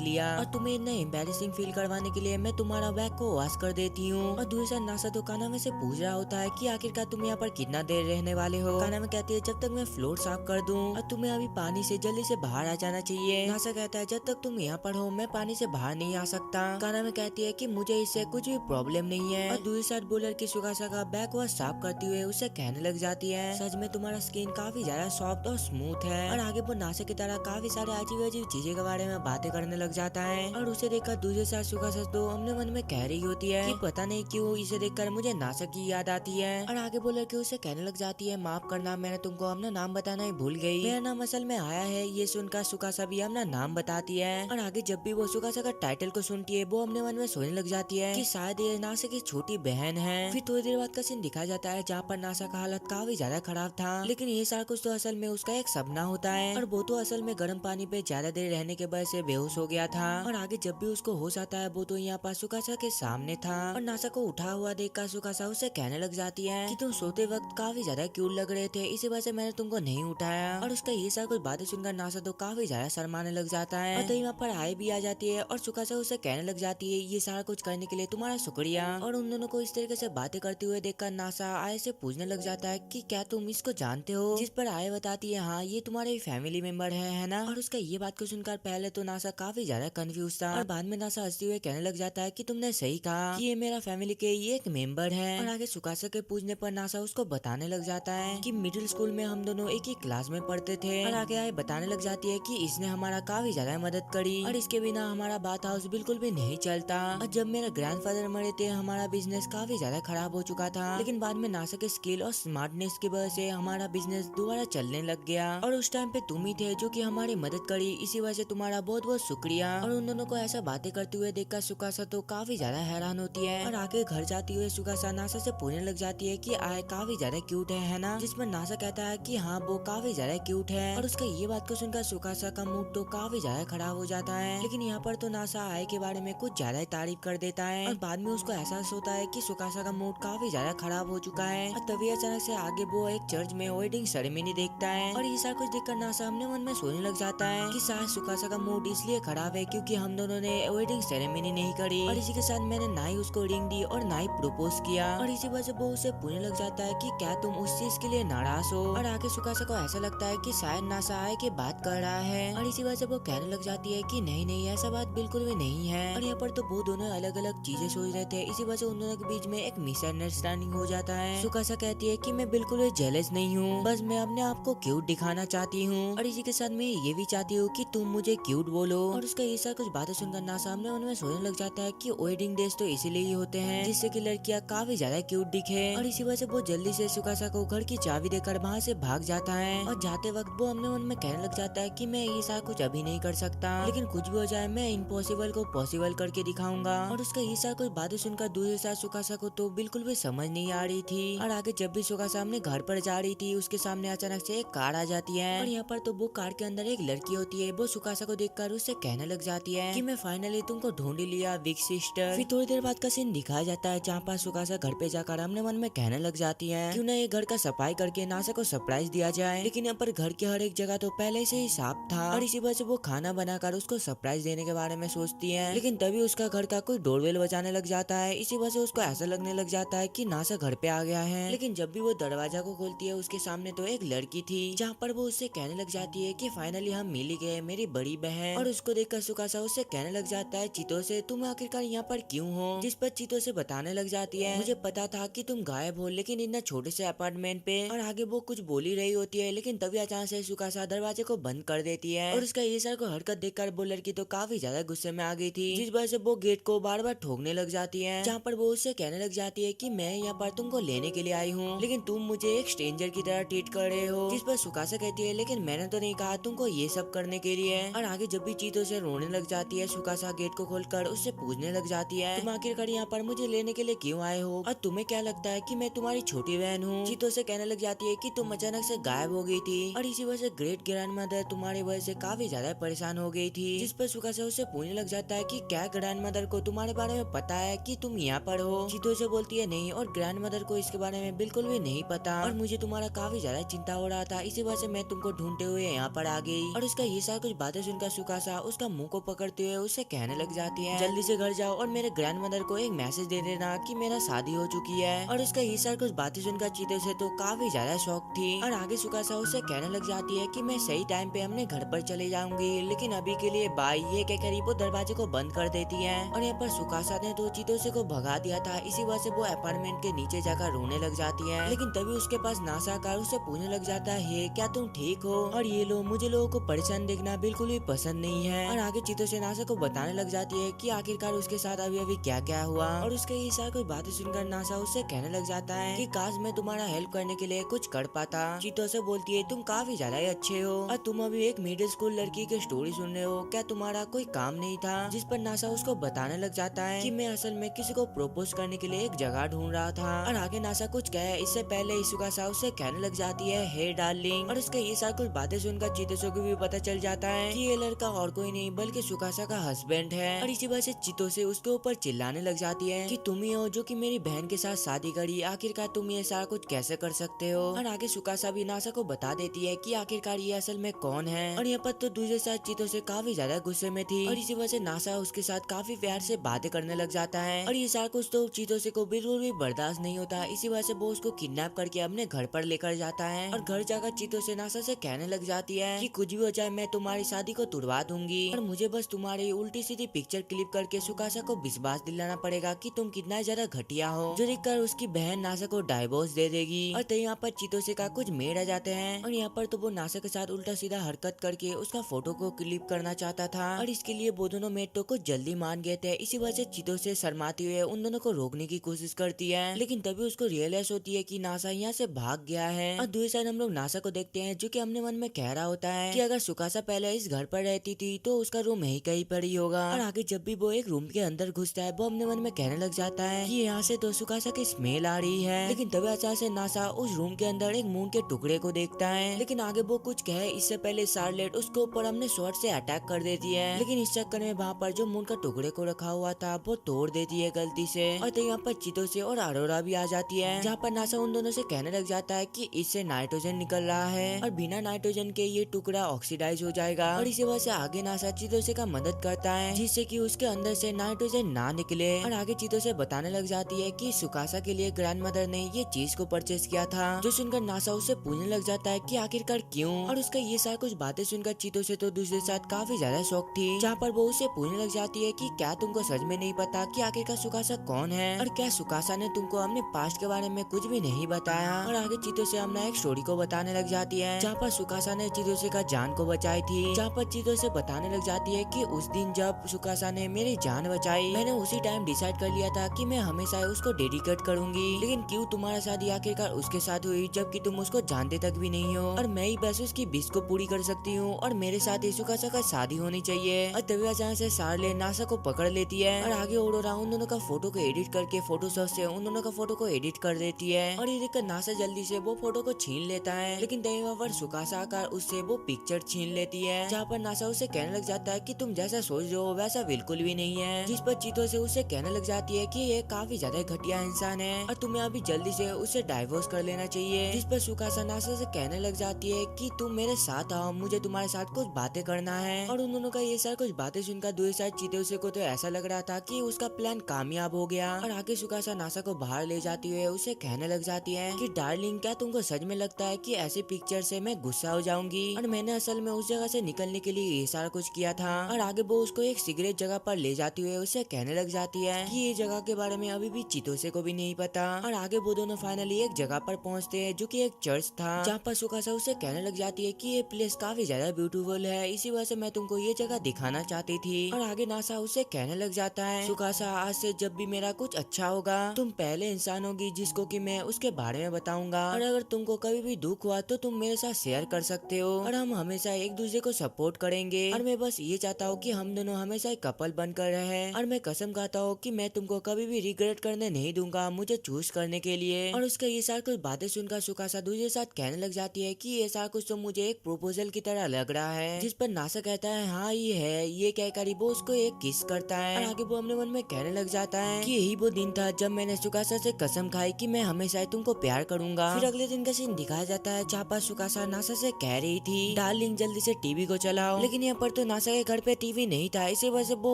A: लिया और तुम्हें इतना एम्बैरेसिंग फील करवाने के लिए मैं तुम्हारा बैग को वॉश कर देती हूँ। और दूसरी साइड नासा तो कानामे से पूछ रहा होता है कि आखिरकार तुम यहाँ पर कितना देर रहने वाले हो। कानामे कहती है जब तक मैं फ्लोर साफ कर दूं और तुम्हें अभी पानी से जल्दी से बाहर आ जाना चाहिए। नासा कहता है जब तक तुम यहाँ पर हो मैं पानी से बाहर नहीं आ सकता। कानामे कहती है कि मुझे इससे कुछ भी प्रॉब्लम नहीं है। और दूसरी साइड बोलर की सुकासा का बैग वॉश साफ करती हुए उसे कहने लग जाती है सच में तुम्हारा स्किन काफी ज्यादा सॉफ्ट और स्मूथ है। और आगे वो नासा की तरह काफी सारे अजीब अजीब चीजें के बारे में बातें करने लग जाता है। और उसे देखकर दूसरे साइड सुकासा तो अपने मन में कह रही होती है कि पता नहीं क्यों इसे देखकर मुझे नासा की याद आती है। और आगे बोलर के उसे कहने लग जाती है माफ करना, मैंने तुमको अपना नाम बताना ही भूल गई, मेरा नाम असल में आया है। ये सुनकर सुकासा भी अपना नाम बताती है। और आगे जब भी वो सुकासा का टाइटल को सुनती है वो अपने मन में सोचने लग जाती है कि शायद ये नासा की छोटी बहन है। फिर थोड़ी देर बाद का सीन दिखाया जाता है जहाँ पर नासा का हालत काफी ज्यादा खराब था, लेकिन ये सारा कुछ तो असल में उसका एक सपना होता है। और वो तो असल में गर्म पानी पे ज्यादा देर रहने के वजह से बेहोश हो गया था। और आगे जब भी उसको होश आता है वो तो यहाँ पर सुकासा के सामने था। और नासा को उठा हुआ देखकर सुकासा उसे कहने लग जाती है कि तुम सोते वक्त काफी ज्यादा क्यूट लग रहे थे, इसी वजह से मैंने तुमको नहीं उठाया। और उसका ये सारा कुछ बातें सुनकर नासा तो काफी ज्यादा शर्माने लग जाता है। तो यहाँ पर आए भी आ जाती है और सुकासा उसे कहने लग जाती है ये सारा कुछ करने के लिए तुम्हारा शुक्रिया। और उन दोनों को इस तरीके से बातें करते हुए देखकर नासा आय से पूछने लग जाता है कि क्या तुम इसको जानते हो। जिस पर आय बताती है हाँ ये तुम्हारे फैमिली मेंबर है ना। और उसका ये बात को सुनकर पहले तो नासा काफी ज्यादा कंफ्यूज था और बाद में नासा हंसते हुए कहने लग जाता है कि तुमने सही कहा कि ये मेरा फैमिली के ये एक मेंबर है। और आगे सुकासा के पूछने पर नासा उसको बताने लग जाता है कि मिडिल स्कूल में हम दोनों एक ही क्लास में पढ़ते थे। और आगे आय बताने लग जाती है कि इसने हमारा काफी ज्यादा मदद करी और इसके बिना हमारा बात हाउस बिल्कुल भी नहीं चलता। और जब मेरे ग्रैंडफादर मरे थे हमारा बिजनेस काफी ज्यादा खराब हो चुका था, लेकिन बाद में नासा के स्किल और स्मार्टनेस की वजह से हमारा बिजनेस दोबारा चलने लग गया। और उस टाइम पे तुम ही थे जो कि हमारी मदद करी, इसी वजह से तुम्हारा बहुत बहुत शुक्रिया। और उन दोनों को ऐसा बातें करते हुए देखकर सुकासा तो काफी ज्यादा हैरान होती है। और आगे घर जाती हुए सुकासा नासा से पूछने लग जाती है कि आय काफी ज्यादा क्यूट है ना। जिसमें नासा कहता है कि हाँ वो काफी ज्यादा क्यूट है। और उसका ये बात को सुनकर सुकासा का मूड तो काफी ज्यादा खराब हो जाता है। लेकिन यहाँ पर तो नासा आय के बारे में कुछ ज्यादा ही तारीफ कर देता है और बाद में उसको एहसास होता है कि सुकासा का मूड काफी ज्यादा खराब हो चुका है। और तभी अचानक से आगे वो एक चर्च में वेडिंग सेरेमनी देखता है। और ये सारा कुछ देखकर नासा अपने मन में सोचने लग जाता है कि शायद सुकासा का मूड इसलिए खराब है क्योंकि हम दोनों ने वेडिंग सेरेमनी नहीं करी और इसी के साथ मैंने ना ही उसको रिंग दी और ना ही प्रपोज किया। और इसी वजह से वो उसे पूछने लग जाता है कि क्या तुम उस चीज के लिए नाराज हो। और आगे सुकासा को ऐसा लगता है कि शायद नासा आए की बात कर रहा है और इसी वजह से वो कहने लग जाती है कि नहीं नहीं ऐसा बात बिल्कुल भी नहीं है। और यहाँ पर तो वो दोनों अलग अलग चीजें सोच रहे थे, इसी वजह से उन दोनों के बीच में एक मिसअंडरस्टैंडिंग हो जाता है। सुकासा कहती है कि मैं बिल्कुल भी जेलस नहीं हूँ, बस मैं अपने आप को क्यूट दिखाना चाहती हूँ और इसी के साथ मैं ये भी चाहती हूँ कि तुम मुझे क्यूट बोलो। और उसका ये सारा कुछ बातें सुनकर नासा अपने मन में सोचने लग जाता है कि वेडिंग डेज तो इसीलिए ही होते हैं जिससे कि लड़कियाँ काफी ज्यादा क्यूट दिखे। और इसी वजह से वो जल्दी से सुकासा को घर की चाबी देकर वहाँ से भाग जाता है। और जाते वक्त वो अपने मन में कहने लग जाता है कि मैं ये सारा कुछ अभी नहीं कर सकता, लेकिन कुछ भी हो जाए मैं इम्पॉसिबल को पॉसिबल करके दिखाऊंगा। और उसका ये सारा कुछ बातें सुनकर दूसरे साथ सुकासा को तो बिल्कुल भी समझ नहीं आ रही थी। और आगे जब भी सुकासा अपने घर पर जा रही थी उसके सामने अचानक से एक कार आ जाती है। और यहाँ पर तो वो कार के अंदर एक लड़की होती है। वो सुकासा को देखकर उससे कहने लग जाती है कि मैं फाइनली तुमको ढूंढ लिया बिग सिस्टर। फिर थोड़ी देर बाद का सीन दिखाया जाता है जहाँ पर सुकासा घर पे जाकर अपने मन में कहने लग जाती है क्यों ना ये घर का सफाई करके नासा को सरप्राइज दिया जाए। लेकिन यहाँ पर घर की हर एक जगह तो पहले से ही साफ था और इसी वजह से वो खाना बनाकर उसको सरप्राइज देने के बारे में सोचती है। लेकिन तभी उसका घर का कोई डोरबेल बजाने लग जाता है, इसी वजह से उसको ऐसा लगने लग जाता है कि नासा घर पे आ गया है। लेकिन जब भी वो दरवाजा को खोलती है उसके सामने तो एक लड़की थी जहाँ पर वो उससे कहने लग जाती है कि फाइनली हम मिल ही गए मेरी बड़ी बहन। और उसको देखकर सुकासा उससे कहने लग जाता है चीतो से तुम आखिरकार यहाँ पर क्यों हो। जिस पर चीतो से बताने लग जाती है मुझे पता था कि तुम गायब हो लेकिन इतना छोटे से अपार्टमेंट पे। और आगे वो कुछ बोल ही रही होती है लेकिन तभी अचानक से सुकासा दरवाजे को बंद कर देती है। और उसका ये सारा को हरकत देखकर वो लड़की तो काफी ज्यादा गुस्से में आ गई थी, जिस वजह से वो गेट को बार बार ठोकने लग जाती है। जहाँ पर वो उससे कहने लग जाती है कि मैं यहाँ पर तुमको लेने के लिए आई हूँ लेकिन तुम मुझे एक स्ट्रेंजर की तरह ट्रीट कर रहे हो। जिस पर सुकासा कहती है लेकिन मैंने तो नहीं कहा तुमको ये सब करने के लिए। और आगे जब भी चीतों से रोने लग जाती है सुकासा गेट को खोलकर उससे पूछने लग जाती है तुम आखिरकार यहाँ पर मुझे लेने के लिए क्यों आए हो और तुम्हें क्या लगता है कि मैं तुम्हारी छोटी बहन हूँ। चीतों से कहने लग जाती है कि तुम अचानक से गायब हो गई थी और इसी वजह से ग्रेट ग्रैंड मदर तुम्हारी वजह से काफी ज्यादा परेशान हो गई थी। जिस पर सुकासा उससे पूछने लग जाता है कि क्या ग्रैंड मदर को तुम्हारे बारे में पता है कि तुम यहाँ पर हो। चीतों से बोलती है नहीं और ग्रैंड मदर को इसके बारे में बिल्कुल भी नहीं पता और मुझे तुम्हारा काफी ज्यादा चिंता हो रहा था इसी वजह से मैं तुमको ढूंढते हुए यहाँ पर आ गई। और उसका ये सारा कुछ बातें सुनकर सुकासा उसका मुंह को पकड़ते हुए उससे कहने लग जाती है, जल्दी से घर जाओ और मेरे ग्रैंडमदर को एक मैसेज दे देना कि मेरा शादी हो चुकी है। और उसका ये सारा कुछ बातें सुनकर चीते से तो काफी ज्यादा शौक थी। और आगे सुकासा उससे कहने लग जाती है कि मैं सही टाइम पे अपने घर पर चले जाऊंगी, लेकिन अभी के लिए बाय, ये कहकर वो दरवाजे को बंद कर देती है। और यहाँ पर सुकासा ने तो चीतोसे को भगा दिया था, इसी वजह से वो अपार्टमेंट के नीचे जाकर रोने लग जाती है। लेकिन तभी उसके पास नासा कार उससे पूछने लग जाता है, क्या तुम ठीक हो? और ये लो, मुझे लोगों को परेशान देखना बिल्कुल भी पसंद नहीं है। और आगे चीतोसे नासा को बताने लग जाती है कि आखिरकार उसके साथ अभी अभी क्या क्या हुआ। और उसके ये सारी कोई बातें सुनकर नासा उससे कहने लग जाता है कि काश मैं तुम्हारा हेल्प करने के लिए कुछ कर पाता। चीतोसे बोलती है, तुम काफी ज्यादा ही अच्छे हो और तुम अभी एक मिडिल स्कूल लड़की की स्टोरी सुन रहे हो, क्या तुम्हारा कोई काम नहीं था? जिस पर नासा उसको बताने लग जाता है कि मैं असल में किसी को प्रपोज करने के लिए एक जगह ढूंढ रहा था। और आगे नासा कुछ कहे इससे पहले सुकासा उससे कहने लग जाती है, हे डार्लिंग। और उसके ये सारी कुछ बातें सुनकर चितोसे को भी पता चल जाता है कि ये लड़का और कोई नहीं बल्कि सुकासा का हस्बैंड है। और इसी वजह से चितोसे उसके ऊपर चिल्लाने लग जाती है कि तुम ही हो जो कि मेरी बहन के साथ शादी करी, आखिरकार तुम ये सारा कुछ कैसे कर सकते हो? और आगे सुकासा भी नासा को बता देती है कि आखिरकार ये असल में कौन है। और यहाँ पर तो दूसरे साथ चितोसे काफी ज्यादा गुस्से में थी और इसी वजह से नासा उसके साथ काफी प्यार से बातें करने लग जाता है। और ये सारा कुछ तो चितोसे को बिल्कुल भी बर्दाश्त नहीं होता, इसी वजह से वो उसको किडनैप करके अपने घर पर लेकर जाता है। और घर जाकर चितोसे नासा से कहने लग जाती है कि कुछ भी हो जाए मैं तुम्हारी शादी को तुड़वा दूंगी और मुझे बस तुम्हारी उल्टी सीधी पिक्चर क्लिप करके सुकासा को विश्वास दिलाना पड़ेगा कि तुम कितना ज्यादा घटिया हो, जो देखकर उसकी बहन नासा को डाइवोर्स दे देगी। और तो यहाँ पर चितोसे का कुछ मेड आ जाते हैं और यहाँ पर तो वो नासा के साथ उल्टा सीधा हरकत करके उसका फोटो को क्लिप करना चाहता था। और इसके लिए वो दोनों मेड तो कुछ जल्दी मान गए थे, इसी वजह से चितोसे शर्माते हुए उन दोनों को रोकने की कोशिश करती है। लेकिन तभी उसको रियलाइज होती है कि नासा यहाँ से भाग गया है। और दूसरी साइड हम लोग नासा को देखते हैं जो कि अपने मन में कह रहा होता है कि अगर सुकासा पहले इस घर पर रहती थी तो उसका रूम यही कहीं पर ही होगा। और आगे जब भी वो एक रूम के अंदर घुसता है वो अपने मन में कहने लग जाता है कि यहाँ से तो सुकासा की स्मेल आ रही है। लेकिन तभी अचानक से नासा उस रूम के अंदर एक मून के टुकड़े को देखता है। लेकिन आगे वो कुछ कहे इससे पहले शार्लेट उसके ऊपर अपने स्वॉर्ड से अटैक कर देती है। लेकिन इस चक्कर में वहाँ पर जो मून का टुकड़े को रखा हुआ था वो तोड़ देती है गलती से। और तो यहाँ पर चितोसे और अरोरा भी आ जाती है, जहाँ पर नासा उन दोनों से कहने लग जाता है कि इससे नाइट्रोजन निकल रहा है और बिना नाइट्रोजन के ये टुकड़ा ऑक्सीडाइज हो जाएगा। और इसी वजह से आगे नासा चितोसे का मदद करता है जिससे कि उसके अंदर से नाइट्रोजन ना निकले। और आगे चितोसे बताने लग जाती है कि सुकासा के लिए ग्रैंडमदर ने ये चीज को परचेज किया था, जो सुनकर नासा उससे पूछने लग जाता है कि आखिरकार क्यों। और उसका ये सारा कुछ बातें सुनकर चितोसे तो दूसरे साथ काफी ज्यादा शौक थी, जहाँ पर वो उसे पूछने लग जाती है कि क्या तुमको सच में नहीं पता कि आखिरकार सुकासा कौन है और क्या सुकासा ने तुमको अपने पास्ट के बारे में कुछ भी नहीं बताया। और आगे चितोसे अपना एक स्टोरी को बताने लग जाती है जहाँ पर सुकासा ने चितोसे का जान को बचाई थी, जहाँ पर चितोसे बताने लग जाती है कि उस दिन जब सुकासा ने मेरी जान बचाई मैंने उसी टाइम डिसाइड कर लिया था कि मैं हमेशा उसको डेडिकेट करूंगी। लेकिन क्यों तुम्हारा शादी आखिरकार उसके साथ हुई जबकि तुम उसको जानते तक भी नहीं हो और मैं ही बस उसकी विश को पूरी कर सकती हूँ और मेरे साथ ही सुकासा का शादी होनी चाहिए। और तभी अचानक से शार्लेट नासा को पकड़ लेती है और आगे ओरोरा उन दोनों का फोटो को एडिट करके फोटोशॉप से उन दोनों का फोटो को एडिट कर देती है। और ये देखकर नासा जल्दी से वो फोटो को छीन लेता है, लेकिन तभी वहाँ पर सुकासा आकर उससे वो पिक्चर छीन लेती है, जहाँ पर नासा उसे कहने लग जाता है कि तुम जैसा सोच रहे हो वैसा बिल्कुल भी नहीं है। जिस पर चितोसे उसे कहने लग जाती है कि ये काफी ज्यादा घटिया इंसान है और तुम्हें अभी जल्दी से उसे डाइवोर्स कर लेना चाहिए। जिस पर सुकासा नासा से कहने लग जाती है कि तुम मेरे साथ आओ, मुझे तुम्हारे साथ कुछ बातें करना है। और उन दोनों का ये सारा कुछ बातें सुनकर दूसरी साइड चितोसे को तो ऐसा लग रहा था कि उसका प्लान कामयाब हो गया। और आगे सुकासा नासा को बाहर ले जाती हुए उसे कहने लग जाती है कि डार्लिंग क्या तुमको सच में लगता है कि ऐसे पिक्चर से मैं गुस्सा हो जाऊंगी और मैंने असल में उस जगह से निकलने के लिए ये सारा कुछ किया था। और आगे वो उसको एक सिगरेट जगह पर ले जाती हुए उसे कहने लग जाती है कि ये जगह के बारे में अभी भी चितोसे को भी नहीं पता। और आगे वो दोनों फाइनली एक जगह पर पहुंचते हैं जो कि एक चर्च था, जहाँ पर सुकासा उसे कहने लग जाती है कि ये प्लेस काफी ज्यादा ब्यूटीफुल है, इसी वजह से मैं तुमको ये जगह दिखाना चाहती थी। और आगे नासा उसे कहने लग जाता है सुकासा आज से जब भी मेरा कुछ अच्छा होगा तुम पहले इंसान होगी जिसको कि मैं उसके बारे में बताऊंगा और अगर तुमको कभी भी दुख हुआ तो तुम मेरे साथ शेयर कर सकते हो और हम हमेशा एक दूसरे को सपोर्ट करेंगे। और मैं बस ये चाहता हूँ कि हम दोनों हमेशा एक कपल बनकर रहे और मैं कसम खाता हूँ कि मैं तुमको कभी भी रिग्रेट करने नहीं दूंगा मुझे चूज करने के लिए। और उसका ये सारा कुछ बातें सुनकर सुकासा दूसरे साथ कहने लग जाती है कि ये सारा कुछ तो मुझे एक प्रपोजल की तरह लग रहा है। जिस पर नासा कहता है हाँ ये है, ये कहकर वो उसको एक किस करता है। और आगे वो अपने मन में कहने लग जाता है कि यही वो दिन था जब मैंने सुकासा से कसम खाई कि मैं हमेशा तुमको प्यार करूंगा। फिर अगले दिन का सीन दिखाया जाता है जहाँ पर सुकासा नासा से कह रही थी डार्लिंग जल्दी से टीवी को चलाओ, लेकिन यहाँ पर तो नासा के घर पे टीवी नहीं था। इसी वजह से वो